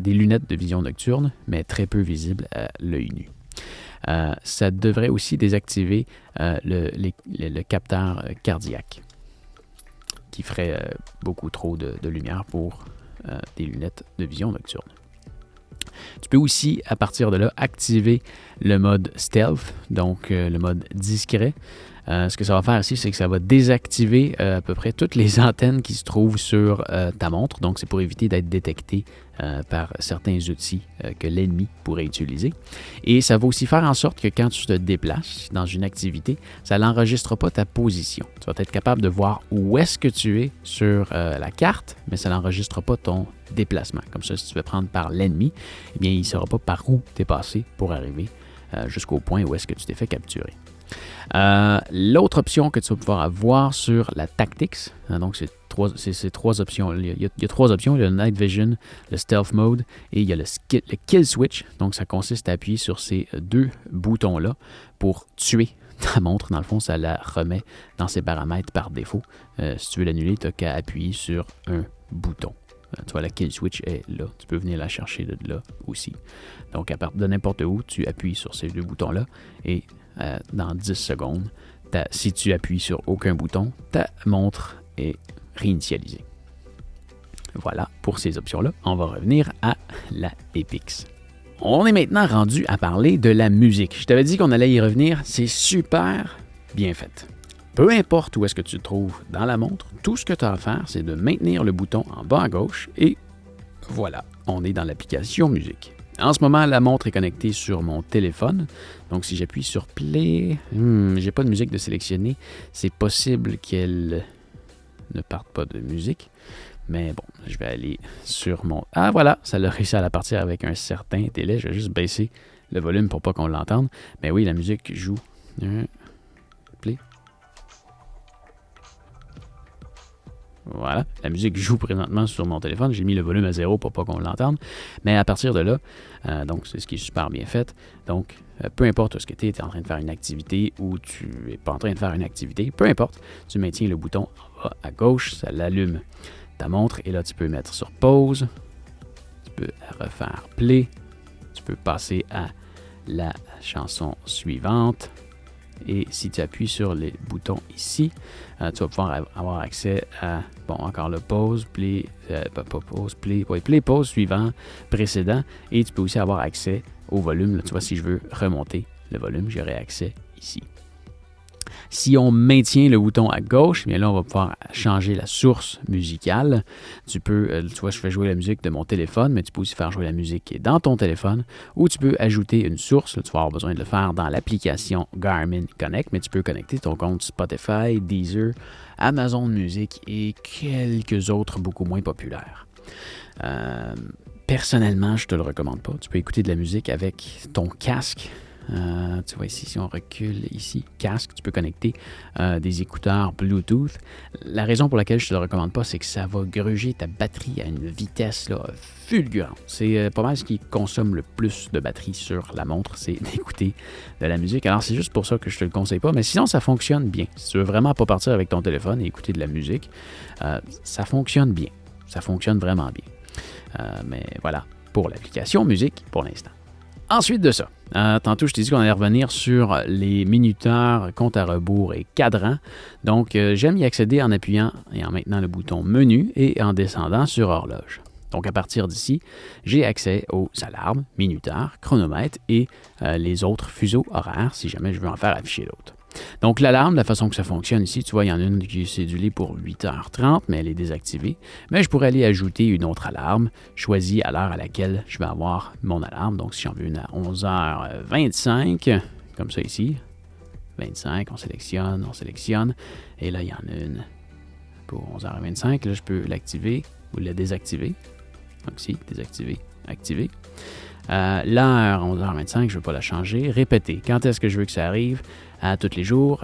des lunettes de vision nocturne, mais très peu visible à l'œil nu. Ça devrait aussi désactiver le capteur cardiaque, qui ferait beaucoup trop de lumière pour des lunettes de vision nocturne. Tu peux aussi, à partir de là, activer le mode Stealth, donc le mode discret. Ce que ça va faire ici, c'est que ça va désactiver à peu près toutes les antennes qui se trouvent sur ta montre. Donc, c'est pour éviter d'être détecté par certains outils que l'ennemi pourrait utiliser. Et ça va aussi faire en sorte que quand tu te déplaces dans une activité, ça n'enregistre pas ta position. Tu vas être capable de voir où est-ce que tu es sur la carte, mais ça n'enregistre pas ton déplacement. Comme ça, si tu veux prendre par l'ennemi, eh bien, il ne saura pas par où tu es passé pour arriver jusqu'au point où est-ce que tu t'es fait capturer. L'autre option que tu vas pouvoir avoir sur la Tactics, donc c'est trois options. Il y a trois options, il y a le Night Vision, le Stealth Mode et il y a le Kill Switch. Donc ça consiste à appuyer sur ces deux boutons-là pour tuer ta montre. Dans le fond, ça la remet dans ses paramètres par défaut. Si tu veux l'annuler, tu n'as qu'à appuyer sur un bouton. Tu vois, la Kill Switch est là. Tu peux venir la chercher de là aussi. Donc, à partir de n'importe où, tu appuies sur ces deux boutons-là et dans 10 secondes, si tu appuies sur aucun bouton, ta montre est réinitialisée. Voilà pour ces options-là. On va revenir à la Epix. On est maintenant rendu à parler de la musique. Je t'avais dit qu'on allait y revenir. C'est super bien fait. Peu importe où est-ce que tu te trouves dans la montre, tout ce que tu as à faire, c'est de maintenir le bouton en bas à gauche et voilà, on est dans l'application musique. En ce moment, la montre est connectée sur mon téléphone. Donc, si j'appuie sur Play, j'ai pas de musique de sélectionner. C'est possible qu'elle ne parte pas de musique. Mais bon, je vais aller sur mon... Ah voilà, ça l'a réussi à la partir avec un certain délai. Je vais juste baisser le volume pour pas qu'on l'entende. Mais oui, la musique joue. Play. Voilà, la musique joue présentement sur mon téléphone. J'ai mis le volume à 0 pour pas qu'on l'entende. Mais à partir de là, donc c'est ce qui est super bien fait. Donc, peu importe ce que tu es en train de faire une activité ou tu n'es pas en train de faire une activité, peu importe, tu maintiens le bouton en bas à gauche, ça l'allume ta montre et là tu peux mettre sur pause, tu peux refaire play, tu peux passer à la chanson suivante. Et si tu appuies sur les boutons ici, tu vas pouvoir avoir accès à, bon, encore le pause, play, play, pause, suivant, précédent. Et tu peux aussi avoir accès au volume. Là, tu vois, si je veux remonter le volume, j'aurai accès ici. Si on maintient le bouton à gauche, bien là, on va pouvoir changer la source musicale. Tu peux, tu vois, je fais jouer la musique de mon téléphone, mais tu peux aussi faire jouer la musique qui est dans ton téléphone, ou tu peux ajouter une source. Là, tu vas avoir besoin de le faire dans l'application Garmin Connect, mais tu peux connecter ton compte Spotify, Deezer, Amazon Music et quelques autres beaucoup moins populaires. Personnellement, je ne te le recommande pas. Tu peux écouter de la musique avec ton casque. Tu vois ici, si on recule ici, casque, tu peux connecter des écouteurs Bluetooth. La raison pour laquelle je ne te le recommande pas, c'est que ça va gruger ta batterie à une vitesse là, fulgurante. C'est pas mal ce qui consomme le plus de batterie sur la montre, c'est d'écouter de la musique. Alors c'est juste pour ça que je ne te le conseille pas, mais sinon ça fonctionne bien. Si tu veux vraiment pas partir avec ton téléphone et écouter de la musique, ça fonctionne bien. Ça fonctionne vraiment bien. Mais voilà, pour l'application musique pour l'instant. Ensuite de ça, tantôt je t'ai dit qu'on allait revenir sur les minuteurs, compte à rebours et cadrans. Donc j'aime y accéder en appuyant et en maintenant le bouton menu et en descendant sur horloge. Donc à partir d'ici, j'ai accès aux alarmes, minuteurs, chronomètres et les autres fuseaux horaires si jamais je veux en faire afficher d'autres. Donc, l'alarme, la façon que ça fonctionne ici, tu vois, il y en a une qui est cédulée pour 8h30, mais elle est désactivée. Mais je pourrais aller ajouter une autre alarme, choisie à l'heure à laquelle je vais avoir mon alarme. Donc, si j'en veux une à 11h25, comme ça ici, 25, on sélectionne, et là, il y en a une pour 11h25. Là, je peux l'activer ou la désactiver. Donc, ici, désactiver, activer. L'heure, 11h25, je ne veux pas la changer. Répéter. Quand est-ce que je veux que ça arrive? À tous les jours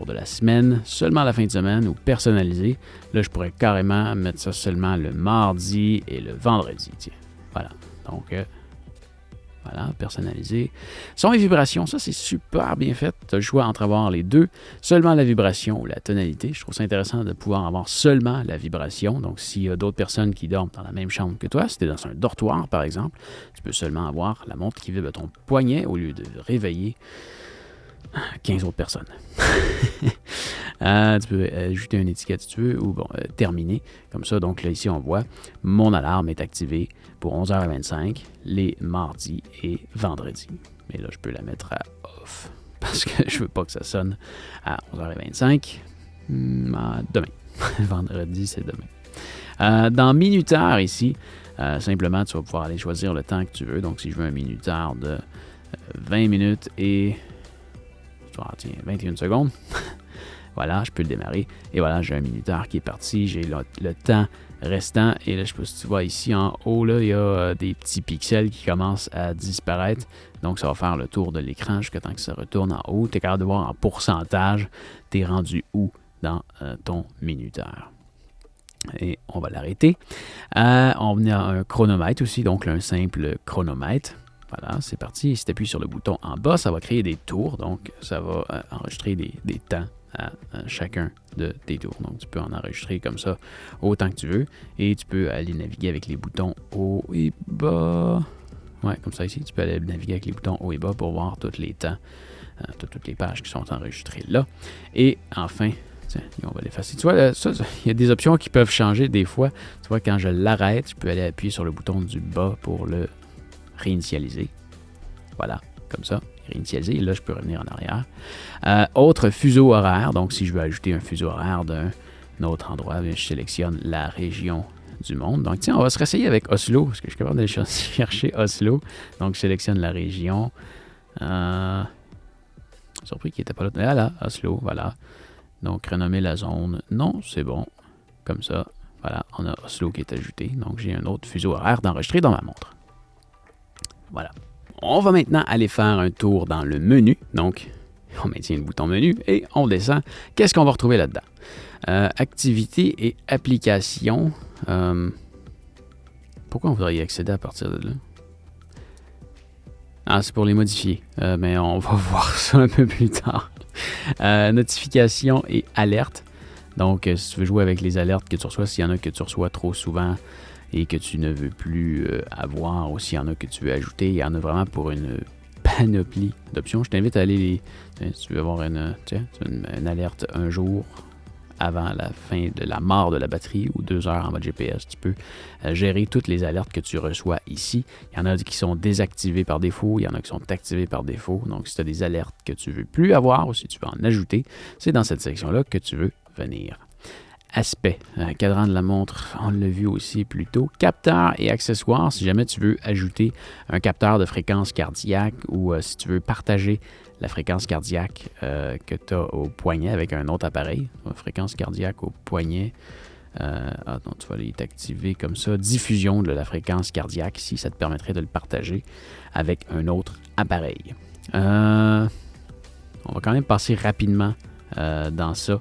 de la semaine, seulement la fin de semaine ou personnalisé. Là, je pourrais carrément mettre ça seulement le mardi et le vendredi. Tiens. Voilà. Donc, voilà, personnalisé. Son et vibration, ça c'est super bien fait. Tu as le choix entre avoir les deux, seulement la vibration ou la tonalité. Je trouve ça intéressant de pouvoir avoir seulement la vibration. Donc, s'il y a d'autres personnes qui dorment dans la même chambre que toi, si tu es dans un dortoir par exemple, tu peux seulement avoir la montre qui vibre à ton poignet au lieu de réveiller 15 autres personnes. Tu peux ajouter une étiquette si tu veux ou terminer. Comme ça, donc là ici on voit mon alarme est activée pour 11h25 les mardis et vendredis. Mais là je peux la mettre à off parce que je veux pas que ça sonne à 11h25 demain. Vendredi c'est demain. Dans minuteur ici, simplement tu vas pouvoir aller choisir le temps que tu veux. Donc si je veux un minuteur de 20 minutes et 21 secondes. Voilà, je peux le démarrer. Et voilà, j'ai un minuteur qui est parti. J'ai le temps restant. Et là, je sais pas si tu vois ici en haut, là, il y a des petits pixels qui commencent à disparaître. Donc, ça va faire le tour de l'écran jusqu'à temps que ça retourne en haut. Tu es capable de voir en pourcentage, tu es rendu où dans ton minuteur. Et on va l'arrêter. On a un chronomètre aussi, donc un simple chronomètre. Voilà, c'est parti. Si tu appuies sur le bouton en bas, ça va créer des tours. Donc, ça va enregistrer des temps à chacun de tes tours. Donc, tu peux en enregistrer comme ça autant que tu veux. Et tu peux aller naviguer avec les boutons haut et bas. Ouais, comme ça ici. Tu peux aller naviguer avec les boutons haut et bas pour voir tous les temps, toutes les pages qui sont enregistrées là. Et enfin, tiens, on va l'effacer. Tu vois, ça, il y a des options qui peuvent changer des fois. Tu vois, quand je l'arrête, je peux aller appuyer sur le bouton du bas pour le réinitialiser. Voilà, comme ça, réinitialiser. Et là, je peux revenir en arrière. Autre fuseau horaire. Donc, si je veux ajouter un fuseau horaire d'un autre endroit, je sélectionne la région du monde. Donc, tiens, on va se réessayer avec Oslo, parce que je suis capable d'aller chercher Oslo. Donc, je sélectionne la région. Surpris qu'il n'était pas là. Voilà, Oslo, voilà. Donc, renommer la zone. Non, c'est bon. Comme ça, voilà, on a Oslo qui est ajouté. Donc, j'ai un autre fuseau horaire d'enregistrer dans ma montre. Voilà. On va maintenant aller faire un tour dans le menu. Donc, on maintient le bouton menu et on descend. Qu'est-ce qu'on va retrouver là-dedans? Activités et applications. Pourquoi on voudrait y accéder à partir de là? Ah, c'est pour les modifier. Mais on va voir ça un peu plus tard. Notifications et alertes. Donc, si tu veux jouer avec les alertes que tu reçois, s'il y en a que tu reçois trop souvent et que tu ne veux plus avoir, ou s'il y en a que tu veux ajouter, il y en a vraiment pour une panoplie d'options. Je t'invite à aller, si tu veux avoir une alerte un jour avant la fin de la mort de la batterie ou 2 heures en mode GPS, tu peux gérer toutes les alertes que tu reçois ici. Il y en a qui sont désactivées par défaut, il y en a qui sont activées par défaut. Donc, si tu as des alertes que tu ne veux plus avoir ou si tu veux en ajouter, c'est dans cette section-là que tu veux venir. Aspect, cadran de la montre, on l'a vu aussi plus tôt. Capteur et accessoires, si jamais tu veux ajouter un capteur de fréquence cardiaque ou si tu veux partager la fréquence cardiaque que tu as au poignet avec un autre appareil. Fréquence cardiaque au poignet. Donc tu vas aller t'activer comme ça. Diffusion de la fréquence cardiaque, ici, ça te permettrait de le partager avec un autre appareil. On va quand même passer rapidement dans ça.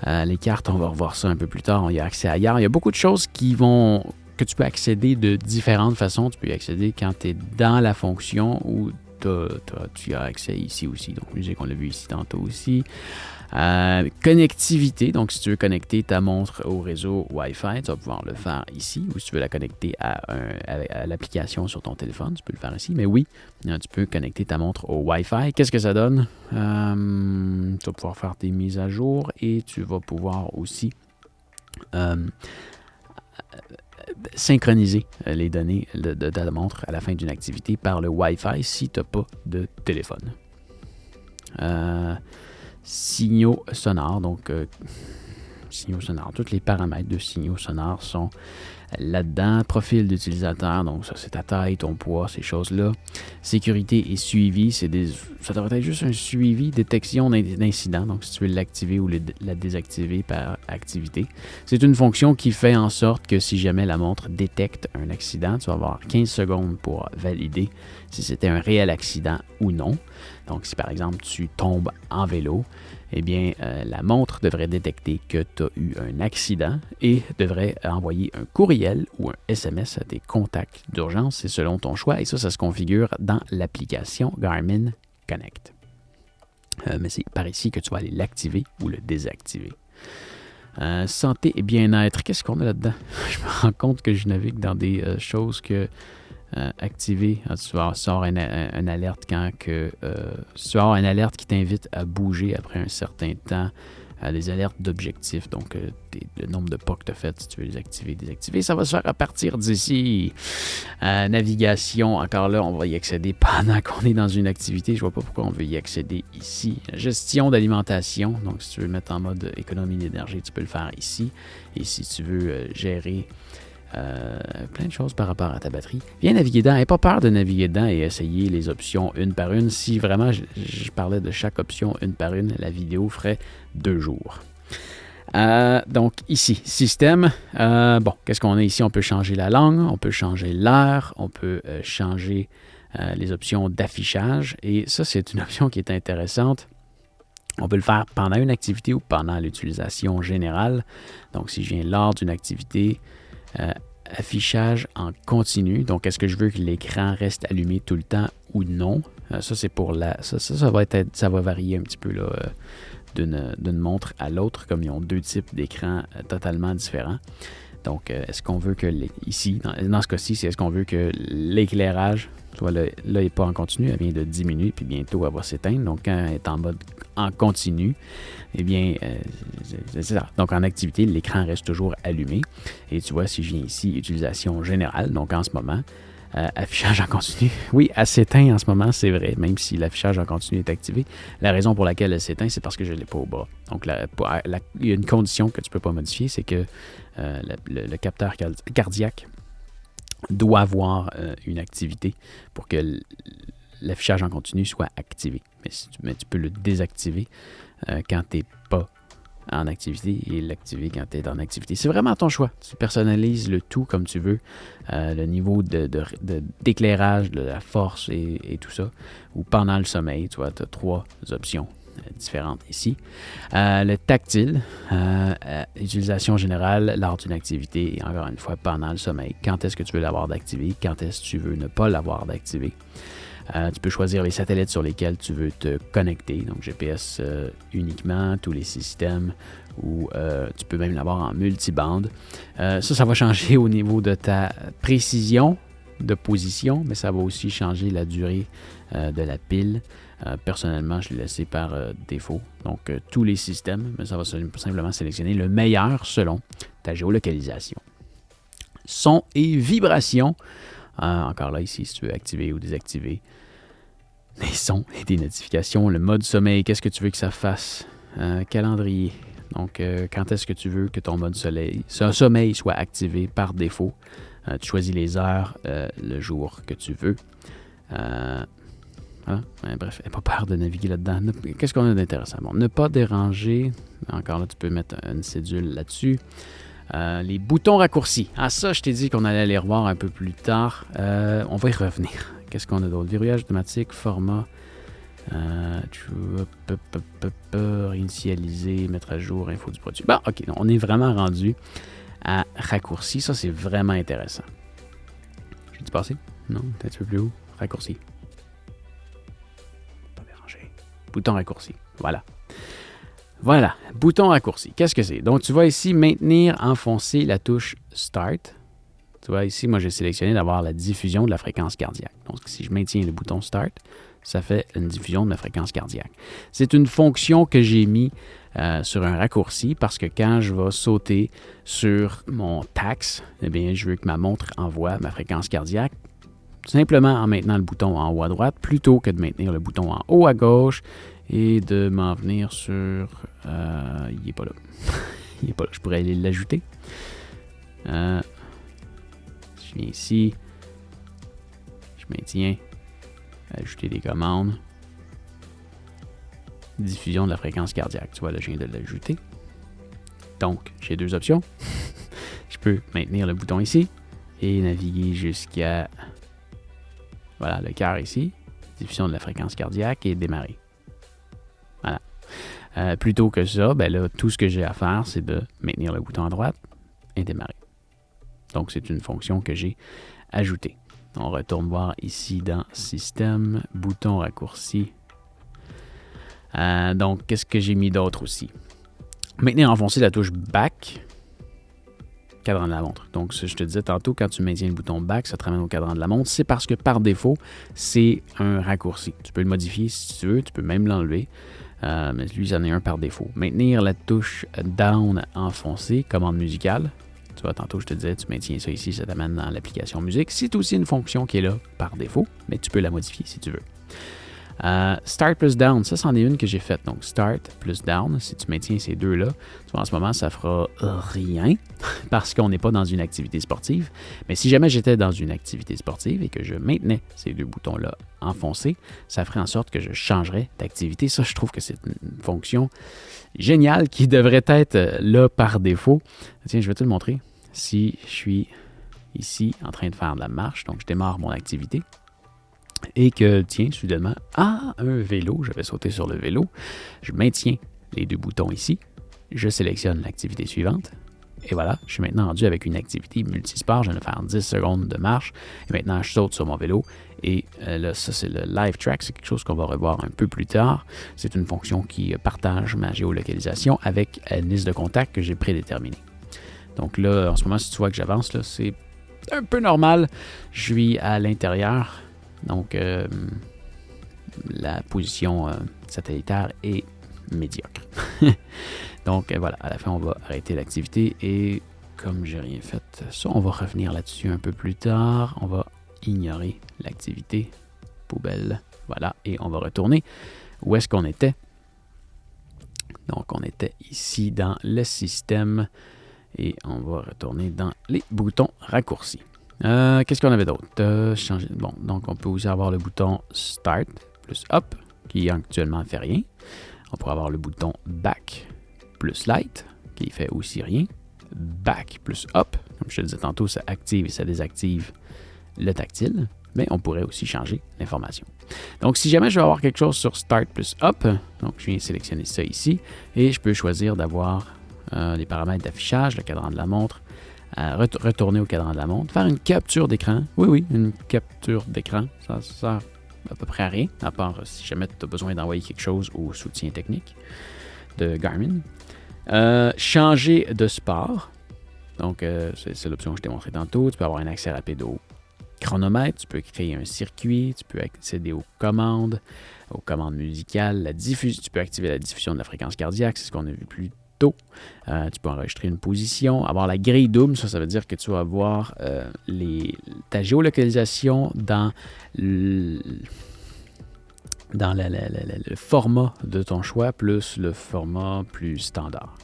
Les cartes, on va revoir ça un peu plus tard. On y a accès ailleurs. Il y a beaucoup de choses que tu peux accéder de différentes façons. Tu peux y accéder quand tu es dans la fonction ou tu as accès ici aussi. Donc, musique, on l'a vu ici tantôt aussi. Connectivité. Donc, si tu veux connecter ta montre au réseau Wi-Fi, tu vas pouvoir le faire ici. Ou si tu veux la connecter à l'application sur ton téléphone, tu peux le faire ici. Mais oui, tu peux connecter ta montre au Wi-Fi. Qu'est-ce que ça donne? Tu vas pouvoir faire tes mises à jour et tu vas pouvoir aussi synchroniser les données de ta montre à la fin d'une activité par le Wi-Fi si tu n'as pas de téléphone. signaux sonores. Donc, signaux sonores, tous les paramètres de signaux sonores sont là-dedans. Profil d'utilisateur, donc ça c'est ta taille, ton poids, ces choses-là. Sécurité et suivi, ça devrait être juste un suivi, détection d'incidents, donc si tu veux l'activer ou la désactiver par activité. C'est une fonction qui fait en sorte que si jamais la montre détecte un accident, tu vas avoir 15 secondes pour valider si c'était un réel accident ou non. Donc si par exemple tu tombes en vélo, eh bien, la montre devrait détecter que tu as eu un accident et devrait envoyer un courriel ou un SMS à tes contacts d'urgence, c'est selon ton choix. Et ça se configure dans l'application Garmin Connect. Mais c'est par ici que tu vas aller l'activer ou le désactiver. Santé et bien-être, qu'est-ce qu'on a là-dedans? Je me rends compte que je navigue dans des choses que... activer, tu vas avoir une alerte tu vas avoir une alerte qui t'invite à bouger après un certain temps, des alertes d'objectifs, donc le nombre de pas que tu as fait, si tu veux les activer, désactiver, ça va se faire à partir d'ici. Navigation, encore là, on va y accéder pendant qu'on est dans une activité, je vois pas pourquoi on veut y accéder ici. Gestion d'alimentation, donc si tu veux mettre en mode économie d'énergie, tu peux le faire ici, et si tu veux gérer plein de choses par rapport à ta batterie. Viens naviguer dedans. N'aie pas peur de naviguer dedans et essayer les options une par une. Si vraiment je parlais de chaque option une par une, la vidéo ferait 2 jours. Donc ici, système. Qu'est-ce qu'on a ici? On peut changer la langue, on peut changer l'heure, on peut changer les options d'affichage. Et ça, c'est une option qui est intéressante. On peut le faire pendant une activité ou pendant l'utilisation générale. Donc si je viens lors d'une activité, affichage en continu. Donc, est-ce que je veux que l'écran reste allumé tout le temps ou non? Ça, c'est pour ça va varier un petit peu là, d'une montre à l'autre, comme ils ont 2 types d'écrans totalement différents. Donc, est-ce qu'on veut que ici, dans ce cas-ci, est-ce qu'on veut que l'éclairage, tu vois, là, il n'est pas en continu, elle vient de diminuer, puis bientôt, elle va s'éteindre. Donc, quand elle est en mode en continu, eh bien, c'est ça. Donc, en activité, l'écran reste toujours allumé. Et tu vois, si je viens ici, utilisation générale, donc en ce moment, affichage en continu. Oui, elle s'éteint en ce moment, c'est vrai, même si l'affichage en continu est activé. La raison pour laquelle elle s'éteint, c'est parce que je ne l'ai pas au bas. Donc, il y a une condition que tu ne peux pas modifier, c'est que le capteur cardiaque doit avoir une activité pour que l'affichage en continu soit activé. Mais tu peux le désactiver quand tu n'es pas en activité et l'activer quand tu es en activité. C'est vraiment ton choix. Tu personnalises le tout comme tu veux. Le niveau d'éclairage, de la force et tout ça. Ou pendant le sommeil, tu vois, tu as 3 options différentes ici. Le tactile, utilisation générale lors d'une activité et encore une fois pendant le sommeil. Quand est-ce que tu veux l'avoir d'activé? Quand est-ce que tu veux ne pas l'avoir d'activé? Tu peux choisir les satellites sur lesquels tu veux te connecter, donc GPS uniquement, tous les systèmes, ou tu peux même l'avoir en multibande. Ça va changer au niveau de ta précision de position, mais ça va aussi changer la durée de la pile. Personnellement, je l'ai laissé par défaut. Donc, tous les systèmes, mais ça va simplement sélectionner le meilleur selon ta géolocalisation. Son et vibration. Encore là, ici, si tu veux activer ou désactiver les sons et des notifications. Le mode sommeil, qu'est-ce que tu veux que ça fasse? Calendrier. Donc, quand est-ce que tu veux que ton mode sommeil soit activé par défaut? Tu choisis les heures, le jour que tu veux. Bref, n'aie pas peur de naviguer là-dedans. Qu'est-ce qu'on a d'intéressant? Bon, ne pas déranger. Encore là, tu peux mettre une cédule là-dessus. Les boutons raccourcis. Ça, je t'ai dit qu'on allait les revoir un peu plus tard. On va y revenir. Qu'est-ce qu'on a d'autre? Verrouillage automatique, format. Réinitialiser, mettre à jour, info du produit. Bon, OK, on est vraiment rendu à raccourci. Ça, c'est vraiment intéressant. J'ai dit passer? Non, peut-être un petit peu plus haut. Raccourci. Pas déranger. Bouton raccourci. Voilà, bouton raccourci. Qu'est-ce que c'est? Donc, tu vas ici maintenir, enfoncer la touche Start. Tu vois, ici, moi, j'ai sélectionné d'avoir la diffusion de la fréquence cardiaque. Donc, si je maintiens le bouton Start, ça fait une diffusion de ma fréquence cardiaque. C'est une fonction que j'ai mis sur un raccourci parce que quand je vais sauter sur mon tax, eh bien, je veux que ma montre envoie ma fréquence cardiaque simplement en maintenant le bouton en haut à droite plutôt que de maintenir le bouton en haut à gauche et de m'en venir sur... il n'est pas là. Il n'est pas là. Je pourrais aller l'ajouter. Je viens ici. Je maintiens. Ajouter des commandes. Diffusion de la fréquence cardiaque. Tu vois, là, je viens de l'ajouter. Donc, j'ai deux options. Je peux maintenir le bouton ici et naviguer jusqu'à... Voilà, le cœur ici. Diffusion de la fréquence cardiaque et démarrer. Voilà. Plutôt que ça, ben là, tout ce que j'ai à faire, c'est de maintenir le bouton à droite et démarrer. Donc, c'est une fonction que j'ai ajoutée. On retourne voir ici dans Système, bouton raccourci. Donc, qu'est-ce que j'ai mis d'autre aussi? Maintenir enfoncé la touche Back, cadran de la montre. Donc, je te disais tantôt, quand tu maintiens le bouton Back, ça te ramène au cadran de la montre. C'est parce que par défaut, c'est un raccourci. Tu peux le modifier si tu veux, tu peux même l'enlever. Mais lui, j'en ai un par défaut. Maintenir la touche Down enfoncée, commande musicale. Tu vois, tantôt, je te disais, tu maintiens ça ici, ça t'amène dans l'application musique. C'est aussi une fonction qui est là par défaut, mais tu peux la modifier si tu veux. Start plus down, ça c'en est une que j'ai faite. Donc start plus down, si tu maintiens ces deux-là, tu vois, en ce moment ça fera rien parce qu'on n'est pas dans une activité sportive. Mais si jamais j'étais dans une activité sportive et que je maintenais ces deux boutons-là enfoncés, ça ferait en sorte que je changerais d'activité. Ça, je trouve que c'est une fonction géniale qui devrait être là par défaut. Tiens, je vais te le montrer. Si je suis ici en train de faire de la marche, donc je démarre mon activité, et que, tiens, soudainement, un vélo, je vais sauter sur le vélo, je maintiens les deux boutons ici, je sélectionne l'activité suivante, et voilà, je suis maintenant rendu avec une activité multisport, je viens de faire 10 secondes de marche, et maintenant je saute sur mon vélo, et là, ça c'est le live track, c'est quelque chose qu'on va revoir un peu plus tard, c'est une fonction qui partage ma géolocalisation avec une liste de contacts que j'ai prédéterminée. Donc là, en ce moment, si tu vois que j'avance, là, c'est un peu normal, je suis à l'intérieur. Donc, la position satellitaire est médiocre. Donc, voilà, à la fin, on va arrêter l'activité et comme j'ai rien fait, ça, on va revenir là-dessus un peu plus tard. On va ignorer l'activité poubelle. Voilà, et on va retourner. Où est-ce qu'on était? Donc, on était ici dans le système et on va retourner dans les boutons raccourcis. Qu'est-ce qu'on avait d'autre? Bon, donc on peut aussi avoir le bouton Start plus Up, qui actuellement ne fait rien. On pourrait avoir le bouton Back plus Light, qui fait aussi rien. Back plus Up, comme je te le disais tantôt, ça active et ça désactive le tactile, mais on pourrait aussi changer l'information. Donc, si jamais je veux avoir quelque chose sur Start plus Up, donc je viens sélectionner ça ici, et je peux choisir d'avoir les paramètres d'affichage, le cadran de la montre, retourner au cadran de la montre, faire une capture d'écran. Oui, une capture d'écran. Ça sert à peu près à rien, à part si jamais tu as besoin d'envoyer quelque chose au soutien technique de Garmin. Changer de sport. Donc, c'est l'option que je t'ai montré tantôt. Tu peux avoir un accès rapide au chronomètre, tu peux créer un circuit, tu peux accéder aux commandes musicales, tu peux activer la diffusion de la fréquence cardiaque, c'est ce qu'on a vu plus tôt. Tu peux enregistrer une position, avoir la grille double, ça veut dire que tu vas avoir ta géolocalisation dans le format de ton choix plus le format plus standard.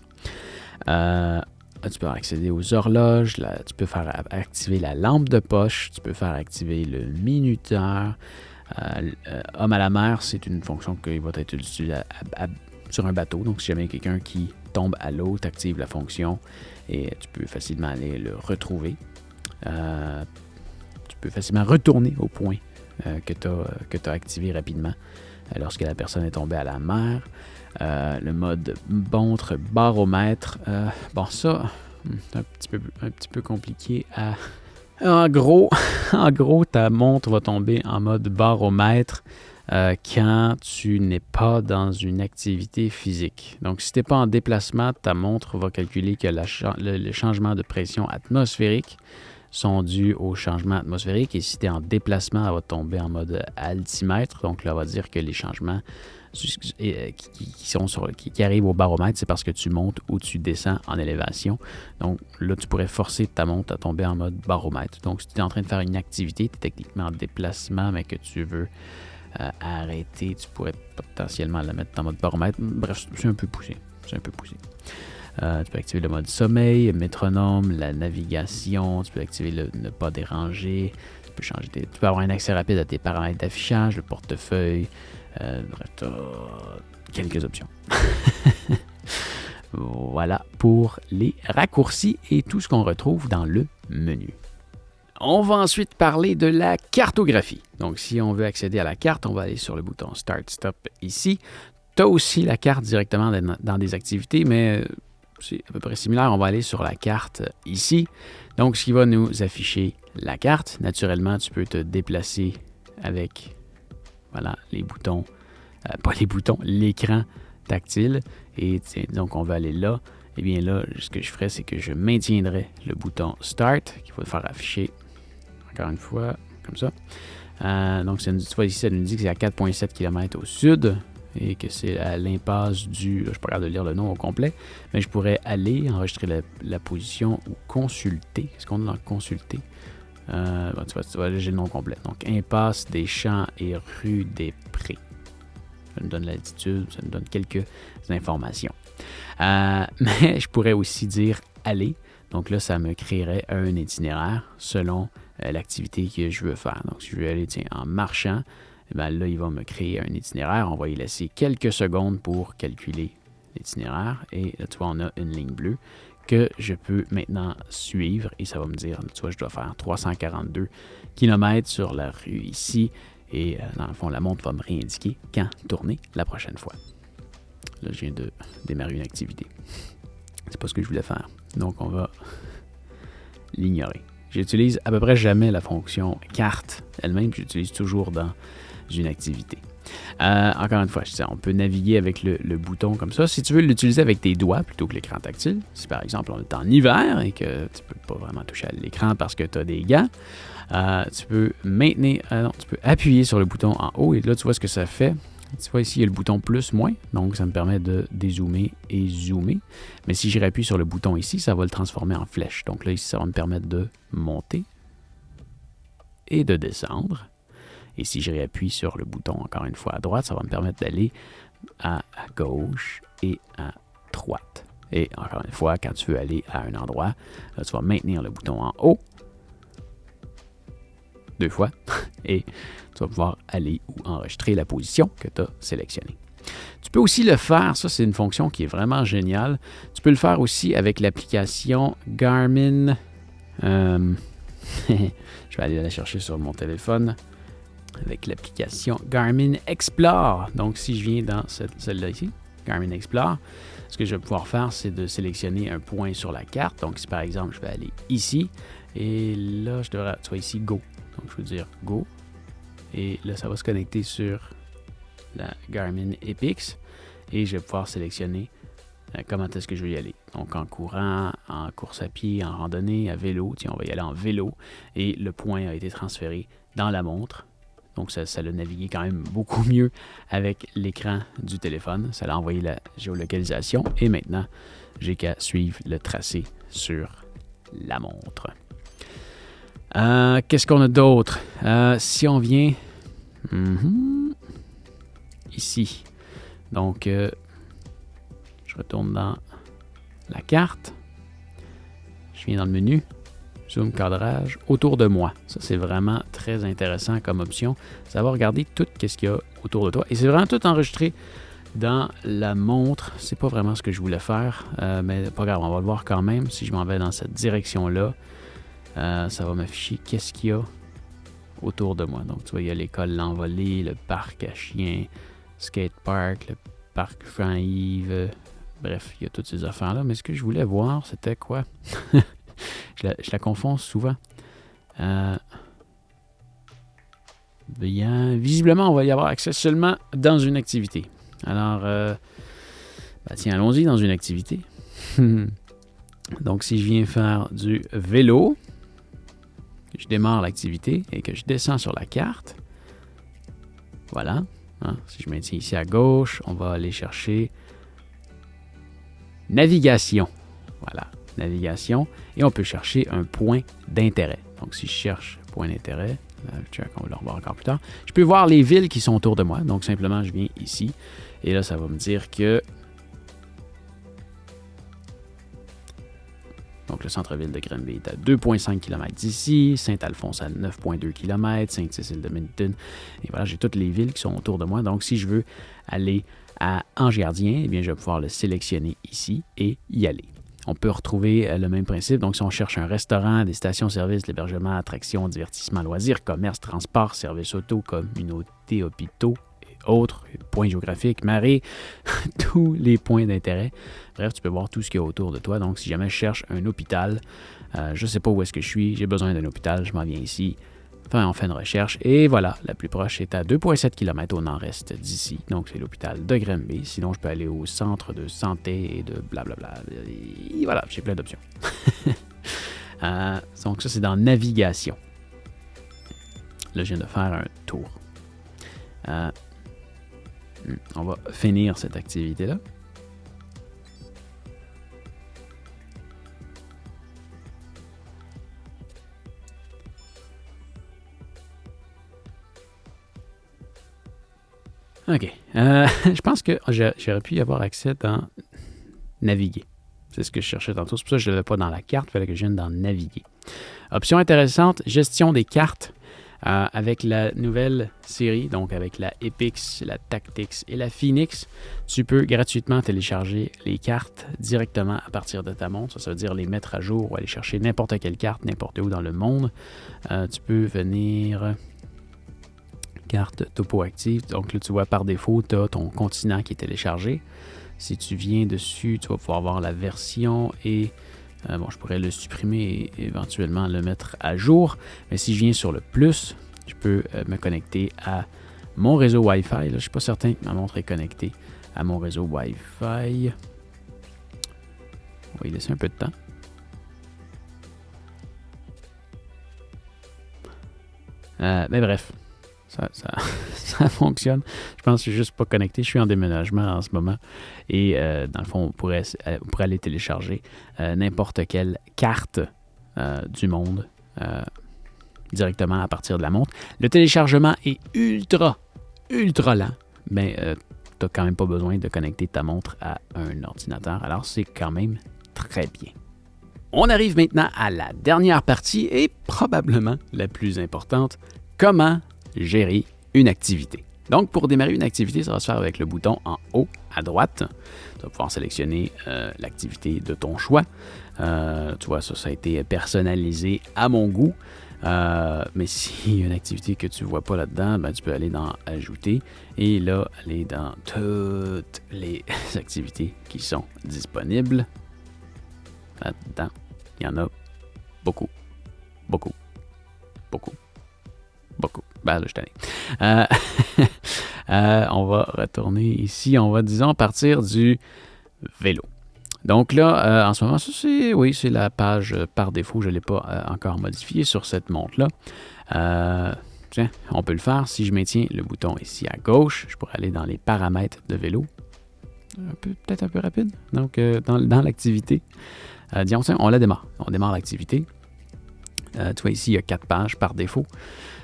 Tu peux accéder aux horloges, tu peux faire activer la lampe de poche, tu peux faire activer le minuteur. Homme à la mer, c'est une fonction qui va être utilisée sur un bateau. Donc, si jamais il y a quelqu'un qui tombe à l'eau, tu actives la fonction et tu peux facilement aller le retrouver. Tu peux facilement retourner au point que tu as activé rapidement lorsque la personne est tombée à la mer. Le mode montre baromètre. Bon, ça, c'est un petit peu compliqué à... En gros, ta montre va tomber en mode baromètre quand tu n'es pas dans une activité physique. Donc, si tu n'es pas en déplacement, ta montre va calculer que le changement de pression atmosphérique sont dus au changement atmosphérique. Et si tu es en déplacement, elle va tomber en mode altimètre. Donc, là, on va dire que les changements qui arrivent au baromètre, c'est parce que tu montes ou tu descends en élévation. Donc là, tu pourrais forcer ta montre à tomber en mode baromètre. Donc, si tu es en train de faire une activité, tu es techniquement en déplacement, mais que tu veux arrêter. Tu pourrais potentiellement la mettre en mode baromètre. Bref, c'est un peu poussé. Tu peux activer le mode sommeil, métronome, la navigation. Tu peux activer le ne pas déranger. Tu peux avoir un accès rapide à tes paramètres d'affichage, le portefeuille. Bref, tu as quelques options. Voilà pour les raccourcis et tout ce qu'on retrouve dans le menu. On va ensuite parler de la cartographie. Donc, si on veut accéder à la carte, on va aller sur le bouton Start Stop ici. Tu as aussi la carte directement dans des activités, mais c'est à peu près similaire. On va aller sur la carte ici. Donc, ce qui va nous afficher la carte. Naturellement, tu peux te déplacer avec les boutons, l'écran tactile. Et donc, on va aller là. Et bien là, ce que je ferais, c'est que je maintiendrai le bouton Start qui va le faire afficher encore une fois, comme ça. Donc, tu vois ici, ça nous dit que c'est à 4,7 km au sud et que c'est à l'impasse du... Je ne suis pas capable de lire le nom au complet, mais je pourrais aller enregistrer la position ou consulter. Est-ce qu'on est dans consulter? Tu vois, j'ai le nom complet. Donc, impasse des Champs et rue des Prés. Ça me donne l'altitude, ça me donne quelques informations. Mais je pourrais aussi dire aller. Donc là, ça me créerait un itinéraire selon l'activité que je veux faire. Donc, si je veux aller en marchant, là, il va me créer un itinéraire. On va y laisser quelques secondes pour calculer l'itinéraire. Et là, tu vois, on a une ligne bleue que je peux maintenant suivre. Et ça va me dire, tu vois, je dois faire 342 km sur la rue ici. Et dans le fond, la montre va me réindiquer quand tourner la prochaine fois. Là, je viens de démarrer une activité. C'est pas ce que je voulais faire. Donc, on va l'ignorer. J'utilise à peu près jamais la fonction carte elle-même. J'utilise toujours dans une activité. Encore une fois, on peut naviguer avec le bouton comme ça. Si tu veux l'utiliser avec tes doigts plutôt que l'écran tactile, si par exemple on est en hiver et que tu ne peux pas vraiment toucher à l'écran parce que tu as des gants, tu peux tu peux appuyer sur le bouton en haut et là tu vois ce que ça fait. Tu vois ici, il y a le bouton plus-moins, donc ça me permet de dézoomer et zoomer. Mais si je réappuie sur le bouton ici, ça va le transformer en flèche. Donc là, ici, ça va me permettre de monter et de descendre. Et si je réappuie sur le bouton, encore une fois, à droite, ça va me permettre d'aller à gauche et à droite. Et encore une fois, quand tu veux aller à un endroit, là, tu vas maintenir le bouton en haut 2 fois et tu vas pouvoir aller ou enregistrer la position que tu as sélectionnée. Tu peux aussi le faire, ça c'est une fonction qui est vraiment géniale. Tu peux le faire aussi avec l'application Garmin. Je vais aller la chercher sur mon téléphone. Avec l'application Garmin Explore. Donc si je viens dans celle-là ici, Garmin Explore, ce que je vais pouvoir faire, c'est de sélectionner un point sur la carte. Donc si par exemple, je vais aller ici, et là, tu vois ici, Go. Donc, je veux dire Go. Et là, ça va se connecter sur la Garmin Epix. Et je vais pouvoir sélectionner comment est-ce que je vais y aller. Donc, en courant, en course à pied, en randonnée, à vélo. Tiens, on va y aller en vélo. Et le point a été transféré dans la montre. Donc, ça l'a navigué quand même beaucoup mieux avec l'écran du téléphone. Ça l'a envoyé la géolocalisation. Et maintenant, j'ai qu'à suivre le tracé sur la montre. Qu'est-ce qu'on a d'autre? Si on vient ici, donc je retourne dans la carte, je viens dans le menu, zoom cadrage, autour de moi. Ça, c'est vraiment très intéressant comme option. Ça va regarder tout ce qu'il y a autour de toi. Et c'est vraiment tout enregistré dans la montre. C'est pas vraiment ce que je voulais faire, mais pas grave, on va le voir quand même. Si je m'en vais dans cette direction-là, ça va m'afficher qu'est-ce qu'il y a autour de moi. Donc, tu vois, il y a l'école L'Envolée, le parc à chiens, skatepark, le parc Franc-Yves. Bref, il y a toutes ces affaires-là. Mais ce que je voulais voir, c'était quoi? je la confonds souvent. Bien, visiblement, on va y avoir accès seulement dans une activité. Alors, tiens, allons-y dans une activité. Donc, si je viens faire du vélo, je démarre l'activité et que je descends sur la carte, voilà. Si je maintiens ici à gauche, on va aller chercher navigation. Voilà, navigation. Et on peut chercher un point d'intérêt. Donc, si je cherche point d'intérêt, On va le revoir encore plus tard. Je peux voir les villes qui sont autour de moi. Donc, simplement, je viens ici. Et là, ça va me dire que... Donc, le centre-ville de Granby est à 2,5 km d'ici. Saint-Alphonse à 9,2 km. Sainte-Cécile-de-Minton. Et voilà, j'ai toutes les villes qui sont autour de moi. Donc, si je veux aller à Ange-Gardien, eh bien, je vais pouvoir le sélectionner ici et y aller. On peut retrouver le même principe. Donc, si on cherche un restaurant, des stations-service, l'hébergement, attractions, divertissement, loisirs, commerce, transport, services auto, communauté, hôpitaux et autres, points géographiques, marées, tous les points d'intérêt. Bref, tu peux voir tout ce qu'il y a autour de toi. Donc, si jamais je cherche un hôpital, je ne sais pas où est-ce que je suis, j'ai besoin d'un hôpital, je m'en viens ici. Enfin, on fait une recherche et voilà, la plus proche est à 2,7 km au nord-est d'ici. Donc, c'est l'hôpital de Granby. Sinon, je peux aller au centre de santé et de blablabla. Et voilà, j'ai plein d'options. Donc, ça, c'est dans navigation. Là, je viens de faire un tour. On va finir cette activité-là. OK. Je pense que j'aurais pu y avoir accès dans Naviguer. C'est ce que je cherchais tantôt. C'est pour ça que je ne l'avais pas dans la carte. Il fallait que je vienne dans Naviguer. Option intéressante, gestion des cartes. Avec la nouvelle série, donc avec la Epix, la Tactics et la Phoenix, tu peux gratuitement télécharger les cartes directement à partir de ta montre. Ça veut dire les mettre à jour ou aller chercher n'importe quelle carte, n'importe où dans le monde. Tu peux venir... Carte topo active. Donc là, tu vois, par défaut, tu as ton continent qui est téléchargé. Si tu viens dessus, tu vas pouvoir voir la version et je pourrais le supprimer et éventuellement le mettre à jour. Mais si je viens sur le plus, je peux me connecter à mon réseau Wi-Fi. Là, je ne suis pas certain que ma montre est connectée à mon réseau Wi-Fi. On va y laisser un peu de temps. Mais bref. Ça fonctionne. Je pense que je ne suis juste pas connecté. Je suis en déménagement en ce moment. Et dans le fond, on pourrait aller télécharger n'importe quelle carte du monde directement à partir de la montre. Le téléchargement est ultra lent. Mais tu n'as quand même pas besoin de connecter ta montre à un ordinateur. Alors, c'est quand même très bien. On arrive maintenant à la dernière partie et probablement la plus importante. Comment gérer une activité. Donc, pour démarrer une activité, ça va se faire avec le bouton en haut à droite. Tu vas pouvoir sélectionner l'activité de ton choix. Tu vois, ça a été personnalisé à mon goût. Mais s'il y a une activité que tu ne vois pas là-dedans, ben, tu peux aller dans « Ajouter » et là, aller dans toutes les activités qui sont disponibles. Là-dedans, il y en a beaucoup. Ben là, je t'en ai. On va retourner ici. On va, disons, partir du vélo. Donc là, en ce moment, ça, c'est la page par défaut. Je ne l'ai pas encore modifiée sur cette montre-là. Tiens, on peut le faire. Si je maintiens le bouton ici à gauche, je pourrais aller dans les paramètres de vélo. Peut-être un peu rapide. Donc, dans l'activité, disons, tiens, on la démarre. On démarre l'activité. Tu vois, ici, il y a 4 pages par défaut.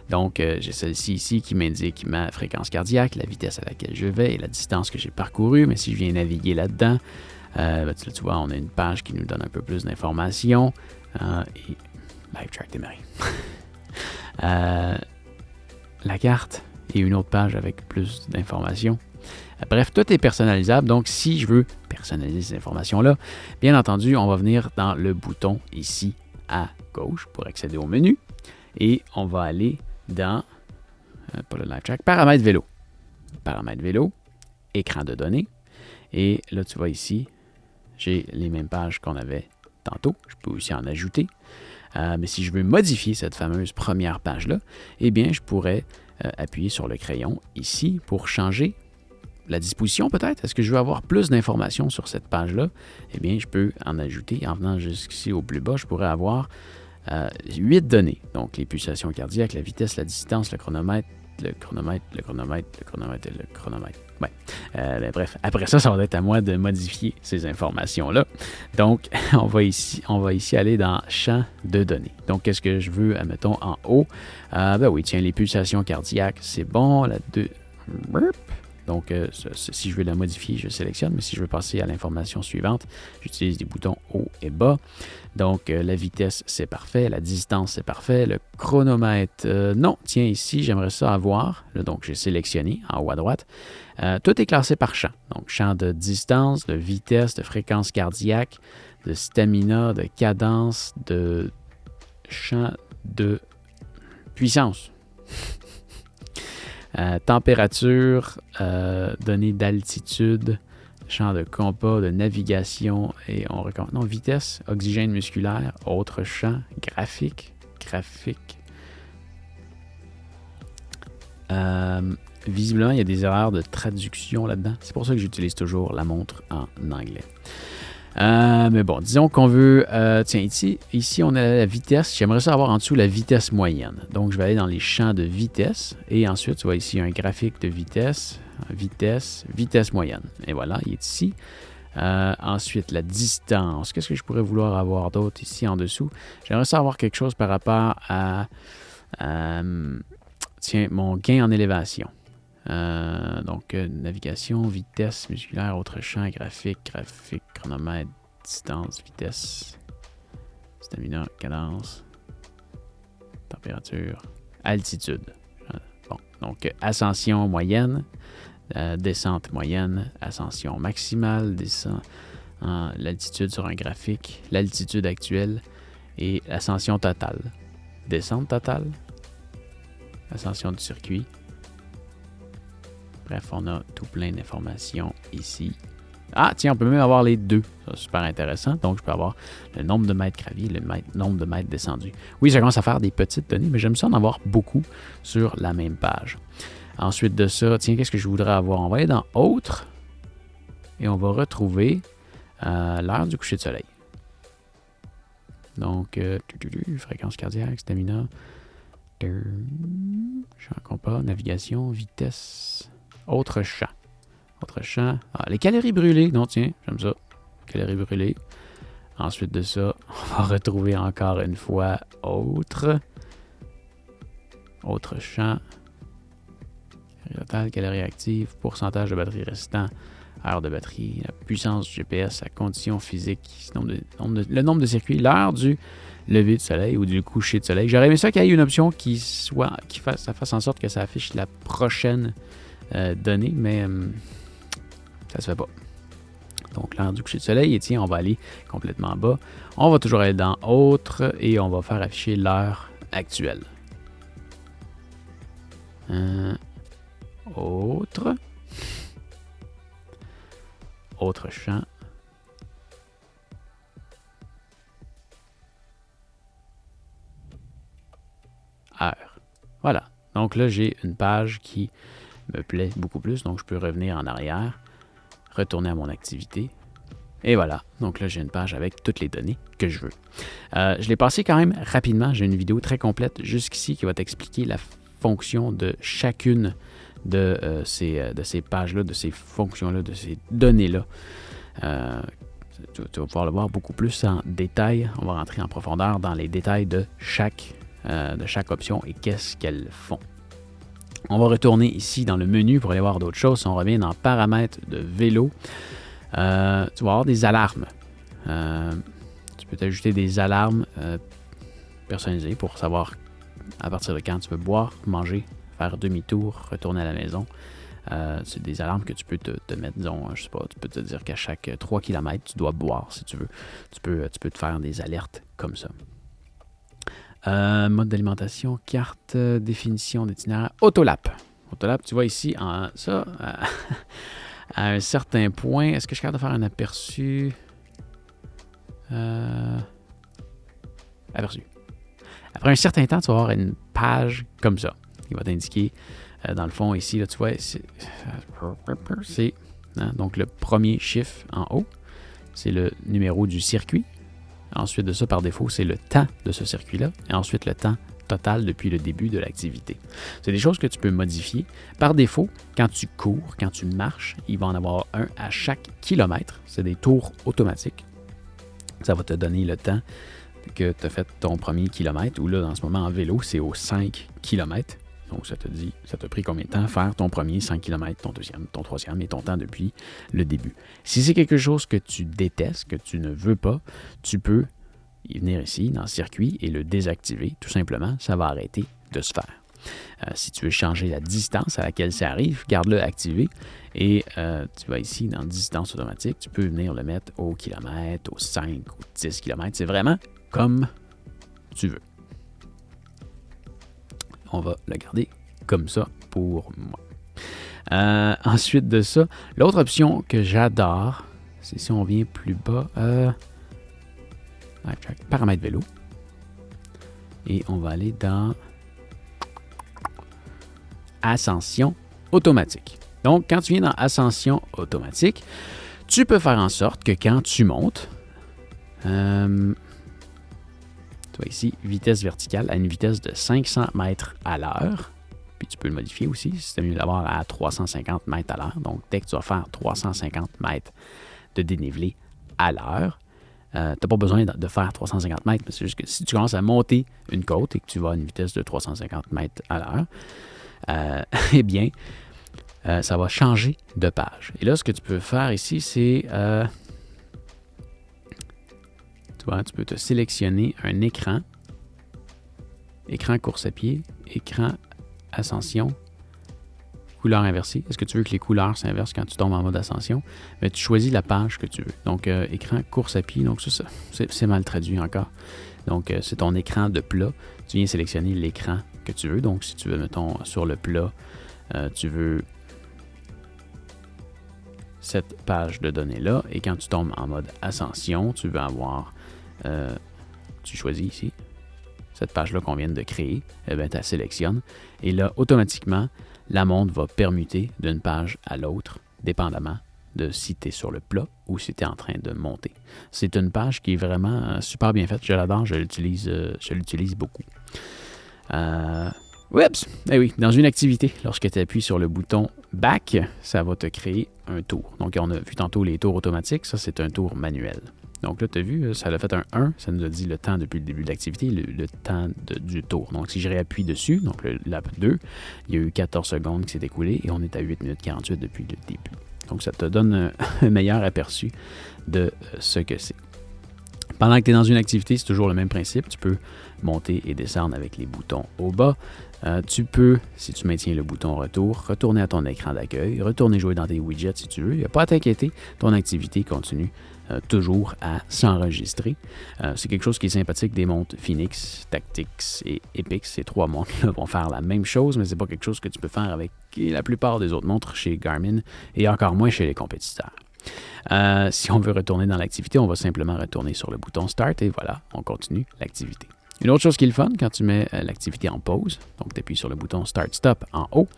Donc, j'ai celle-ci ici qui m'indique ma fréquence cardiaque, la vitesse à laquelle je vais et la distance que j'ai parcourue. Mais si je viens naviguer là-dedans, tu vois, on a une page qui nous donne un peu plus d'informations. Et Live Track démarré. La carte et une autre page avec plus d'informations. Bref, tout est personnalisable. Donc, si je veux personnaliser ces informations-là, bien entendu, on va venir dans le bouton ici à gauche pour accéder au menu. Et on va aller dans, pas le Live Track, paramètres vélo. Paramètres vélo, écran de données. Et là, tu vois ici, j'ai les mêmes pages qu'on avait tantôt. Je peux aussi en ajouter. Mais si je veux modifier cette fameuse première page-là, eh bien, je pourrais appuyer sur le crayon ici pour changer la disposition peut-être. Est-ce que je veux avoir plus d'informations sur cette page-là? Eh bien, je peux en ajouter. En venant jusqu'ici au plus bas, je pourrais avoir 8 données. Donc, les pulsations cardiaques, la vitesse, la distance, le chronomètre, le chronomètre. Ouais. Ben bref, après ça, ça va être à moi de modifier ces informations-là. Donc, on va ici aller dans champ de données. Donc, qu'est-ce que je veux, admettons, en haut? Ben oui, tiens, les pulsations cardiaques, c'est bon. Donc, si je veux la modifier, je sélectionne, mais si je veux passer à l'information suivante, j'utilise les boutons haut et bas. Donc, la vitesse, c'est parfait. La distance, c'est parfait. Le chronomètre, non. Tiens, ici, j'aimerais ça avoir. Là, donc, j'ai sélectionné en haut à droite. Tout est classé par champ. Donc, champ de distance, de vitesse, de fréquence cardiaque, de stamina, de cadence, de champ de puissance. Température, données d'altitude, champ de compas, de navigation et on recommande. Non, vitesse, oxygène musculaire, autre champ, graphique. Visiblement, il y a des erreurs de traduction là-dedans. C'est pour ça que j'utilise toujours la montre en anglais. Mais bon, disons qu'on veut... tiens, ici, on a la vitesse. J'aimerais ça avoir en dessous la vitesse moyenne. Donc, je vais aller dans les champs de vitesse. Et ensuite, tu vois ici un graphique de vitesse, vitesse moyenne. Et voilà, il est ici. Ensuite, la distance. Qu'est-ce que je pourrais vouloir avoir d'autre ici en dessous? J'aimerais ça avoir quelque chose par rapport à... tiens, mon gain en élévation. Donc, navigation, vitesse musculaire, autre champ, graphique, chronomètre, distance, vitesse, stamina, cadence, température, altitude. Bon, donc ascension moyenne, descente moyenne, ascension maximale, l'altitude sur un graphique, l'altitude actuelle et l'ascension totale. Descente totale, ascension du circuit. Bref, on a tout plein d'informations ici. Ah, tiens, on peut même avoir les deux. Ça, c'est super intéressant. Donc, je peux avoir le nombre de mètres gravis, le nombre de mètres descendus. Oui, ça commence à faire des petites données, mais j'aime ça en avoir beaucoup sur la même page. Ensuite de ça, tiens, qu'est-ce que je voudrais avoir? On va aller dans « Autres » et on va retrouver l'heure du coucher de soleil. Donc, fréquence cardiaque, stamina, champ compas, navigation, vitesse... Autre champ. Ah, les calories brûlées. Non, tiens, j'aime ça. Calories brûlées. Ensuite de ça, on va retrouver encore une fois autre champ. Calories totales, calories actives, pourcentage de batterie restant, heure de batterie, la puissance du GPS, la condition physique, le nombre de circuits, l'heure du lever du soleil ou du coucher de soleil. J'aurais aimé ça qu'il y ait une option qui fasse en sorte que ça affiche la prochaine données, mais ça se fait pas. Donc, l'heure du coucher de soleil, et tiens, on va aller complètement bas. On va toujours aller dans Autres et on va faire afficher l'heure actuelle. Autre champ. Heure. Voilà. Donc là, j'ai une page qui me plaît beaucoup plus, donc je peux revenir en arrière, retourner à mon activité, et voilà. Donc là, j'ai une page avec toutes les données que je veux. Je l'ai passé quand même rapidement, j'ai une vidéo très complète jusqu'ici qui va t'expliquer la fonction de chacune de ces pages-là, de ces fonctions-là, de ces données-là. Tu vas pouvoir le voir beaucoup plus en détail. On va rentrer en profondeur dans les détails de chaque option et qu'est-ce qu'elles font. On va retourner ici dans le menu pour aller voir d'autres choses. Si on revient dans paramètres de vélo, tu vas avoir des alarmes. Tu peux t'ajouter des alarmes personnalisées pour savoir à partir de quand tu veux boire, manger, faire demi-tour, retourner à la maison. C'est des alarmes que tu peux te mettre, disons, je sais pas, tu peux te dire qu'à chaque 3 km, tu dois boire si tu veux. Tu peux te faire des alertes comme ça. Mode d'alimentation, carte, définition d'itinéraire, autolap. Autolap, tu vois ici, à un certain point, est-ce que je suis capable de faire un aperçu? Aperçu. Après un certain temps, tu vas avoir une page comme ça, qui va t'indiquer, dans le fond, ici, là, tu vois, c'est donc le premier chiffre en haut, c'est le numéro du circuit. Ensuite de ça, par défaut, c'est le temps de ce circuit-là. Et ensuite, le temps totale depuis le début de l'activité. C'est des choses que tu peux modifier. Par défaut, quand tu cours, quand tu marches, il va en avoir un à chaque kilomètre. C'est des tours automatiques. Ça va te donner le temps que tu as fait ton premier kilomètre, ou là, en ce moment, en vélo, c'est aux 5 kilomètres. Donc, ça te dit, ça t'a pris combien de temps faire ton premier 5 km, ton deuxième, ton troisième et ton temps depuis le début. Si c'est quelque chose que tu détestes, que tu ne veux pas, tu peux y venir ici, dans le circuit, et le désactiver. Tout simplement, ça va arrêter de se faire. Si tu veux changer la distance à laquelle ça arrive, garde-le activé et tu vas ici dans distance automatique. Tu peux venir le mettre au kilomètre, aux 5 ou 10 km. C'est vraiment comme tu veux. On va le garder comme ça pour moi. Ensuite de ça, l'autre option que j'adore, c'est si on vient plus bas, paramètres vélo. Et on va aller dans Ascension automatique. Donc, quand tu viens dans Ascension automatique, tu peux faire en sorte que quand tu montes, tu vois ici, vitesse verticale à une vitesse de 500 mètres à l'heure. Puis tu peux le modifier aussi, si c'est mieux d'avoir à 350 mètres à l'heure. Donc, dès que tu vas faire 350 mètres de dénivelé à l'heure, tu n'as pas besoin de faire 350 mètres, mais c'est juste que si tu commences à monter une côte et que tu vas à une vitesse de 350 mètres à l'heure, eh bien, ça va changer de page. Et là, ce que tu peux faire ici, c'est... tu peux te sélectionner un écran course à pied, écran ascension, couleur inversée. Est-ce que tu veux que les couleurs s'inversent quand tu tombes en mode ascension? Mais tu choisis la page que tu veux. Donc, écran course à pied, donc ça c'est mal traduit encore. Donc, c'est ton écran de plat. Tu viens sélectionner l'écran que tu veux. Donc, si tu veux, mettons, sur le plat, tu veux cette page de données-là. Et quand tu tombes en mode ascension, tu veux avoir, tu choisis ici, cette page-là qu'on vient de créer. Eh bien, tu la sélectionnes. Et là, automatiquement, la montre va permuter d'une page à l'autre, dépendamment de si tu es sur le plat ou si tu es en train de monter. C'est une page qui est vraiment super bien faite. Je l'adore, je l'utilise beaucoup. Oups! Eh oui, dans une activité, lorsque tu appuies sur le bouton Back, ça va te créer un tour. Donc, on a vu tantôt les tours automatiques. Ça, c'est un tour manuel. Donc là, tu as vu, ça l'a fait un 1. Ça nous a dit le temps depuis le début de l'activité, le temps du tour. Donc, si je réappuie dessus, donc le lap 2, il y a eu 14 secondes qui s'est écoulé et on est à 8 minutes 48 depuis le début. Donc, ça te donne un meilleur aperçu de ce que c'est. Pendant que tu es dans une activité, c'est toujours le même principe. Tu peux monter et descendre avec les boutons au bas. Tu peux, si tu maintiens le bouton retour, retourner à ton écran d'accueil, retourner jouer dans tes widgets si tu veux. Il n'y a pas à t'inquiéter, ton activité continue toujours à s'enregistrer. C'est quelque chose qui est sympathique des montres Phoenix, Tactix et Epix. Ces trois montres-là vont faire la même chose, mais ce n'est pas quelque chose que tu peux faire avec la plupart des autres montres chez Garmin et encore moins chez les compétiteurs. Si on veut retourner dans l'activité, on va simplement retourner sur le bouton Start et voilà, on continue l'activité. Une autre chose qui est le fun, quand tu mets l'activité en pause, donc tu appuies sur le bouton Start Stop en haut,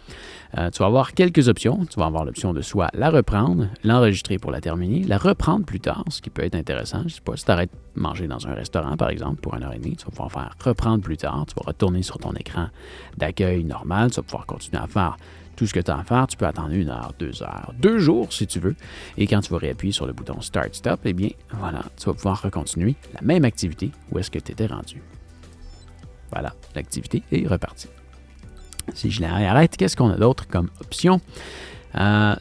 tu vas avoir quelques options. Tu vas avoir l'option de soit la reprendre, l'enregistrer pour la terminer, la reprendre plus tard, ce qui peut être intéressant. Je ne sais pas, si tu arrêtes de manger dans un restaurant, par exemple, pour 1h30, tu vas pouvoir faire reprendre plus tard. Tu vas retourner sur ton écran d'accueil normal. Tu vas pouvoir continuer à faire tout ce que tu as à faire. Tu peux attendre 1 heure, 2 heures, 2 jours si tu veux. Et quand tu vas réappuyer sur le bouton Start Stop, eh bien, voilà, tu vas pouvoir recontinuer la même activité où est-ce que tu étais rendu. Voilà, l'activité est repartie. Si je l'arrête, qu'est-ce qu'on a d'autre comme option?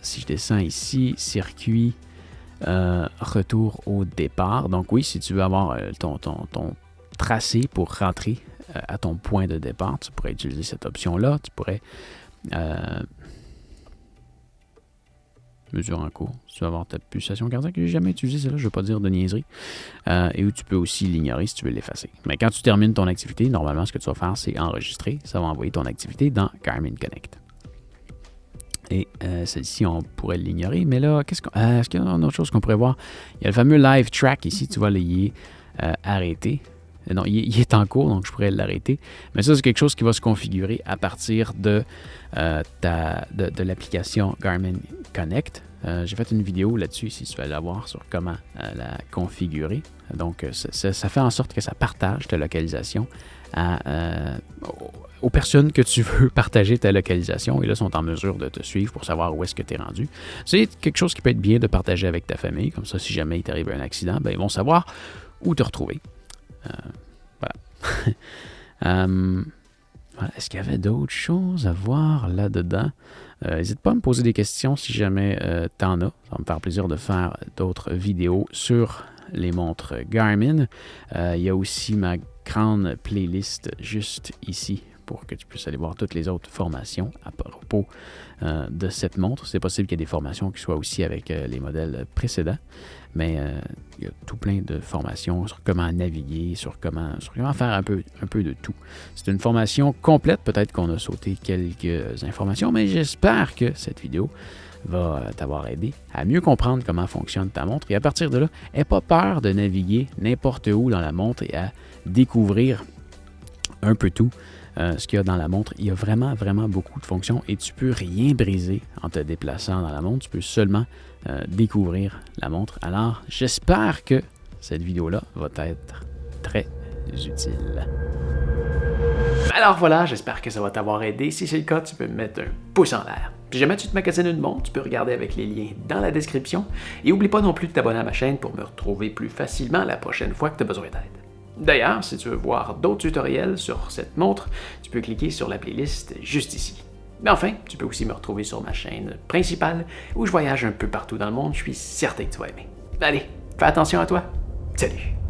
Si je descends ici, circuit, retour au départ. Donc oui, si tu veux avoir ton tracé pour rentrer à ton point de départ, tu pourrais utiliser cette option-là. Tu pourrais mesure en cours. Si tu vas avoir ta pulsation cardiaque, je n'ai jamais utilisé celle-là, je ne veux pas dire de niaiserie. Et où tu peux aussi l'ignorer si tu veux l'effacer. Mais quand tu termines ton activité, normalement, ce que tu vas faire, c'est enregistrer. Ça va envoyer ton activité dans Garmin Connect. Et celle-ci, on pourrait l'ignorer. Mais là, est-ce qu'il y a une autre chose qu'on pourrait voir? Il y a le fameux Live Track ici. Tu vas l'y arrêter. Non, il est en cours, donc je pourrais l'arrêter. Mais ça, c'est quelque chose qui va se configurer à partir de l'application Garmin Connect. J'ai fait une vidéo là-dessus, si tu veux la voir, sur comment la configurer. Donc, ça fait en sorte que ça partage ta localisation aux personnes que tu veux partager ta localisation. Et là, sont en mesure de te suivre pour savoir où est-ce que tu es rendu. C'est quelque chose qui peut être bien de partager avec ta famille. Comme ça, si jamais il t'arrive un accident, ben, ils vont savoir où te retrouver. Voilà. Est-ce qu'il y avait d'autres choses à voir là-dedans? N'hésite pas à me poser des questions si jamais tu en as. Ça va me faire plaisir de faire d'autres vidéos sur les montres Garmin. Il y a aussi ma grande playlist juste ici pour que tu puisses aller voir toutes les autres formations à propos de cette montre. C'est possible qu'il y ait des formations qui soient aussi avec les modèles précédents, mais il y a tout plein de formations sur comment naviguer, sur comment faire un peu de tout. C'est une formation complète, peut-être qu'on a sauté quelques informations, mais j'espère que cette vidéo va t'avoir aidé à mieux comprendre comment fonctionne ta montre. Et à partir de là, n'aie pas peur de naviguer n'importe où dans la montre et à découvrir un peu tout. Ce qu'il y a dans la montre, il y a vraiment, vraiment beaucoup de fonctions et tu peux rien briser en te déplaçant dans la montre. Tu peux seulement découvrir la montre. Alors, j'espère que cette vidéo-là va être très utile. Alors voilà, j'espère que ça va t'avoir aidé. Si c'est le cas, tu peux me mettre un pouce en l'air. Si jamais tu te magasines une montre, tu peux regarder avec les liens dans la description. Et n'oublie pas non plus de t'abonner à ma chaîne pour me retrouver plus facilement la prochaine fois que tu as besoin d'aide. D'ailleurs, si tu veux voir d'autres tutoriels sur cette montre, tu peux cliquer sur la playlist juste ici. Mais enfin, tu peux aussi me retrouver sur ma chaîne principale où je voyage un peu partout dans le monde, je suis certain que tu vas aimer. Allez, fais attention à toi. Salut!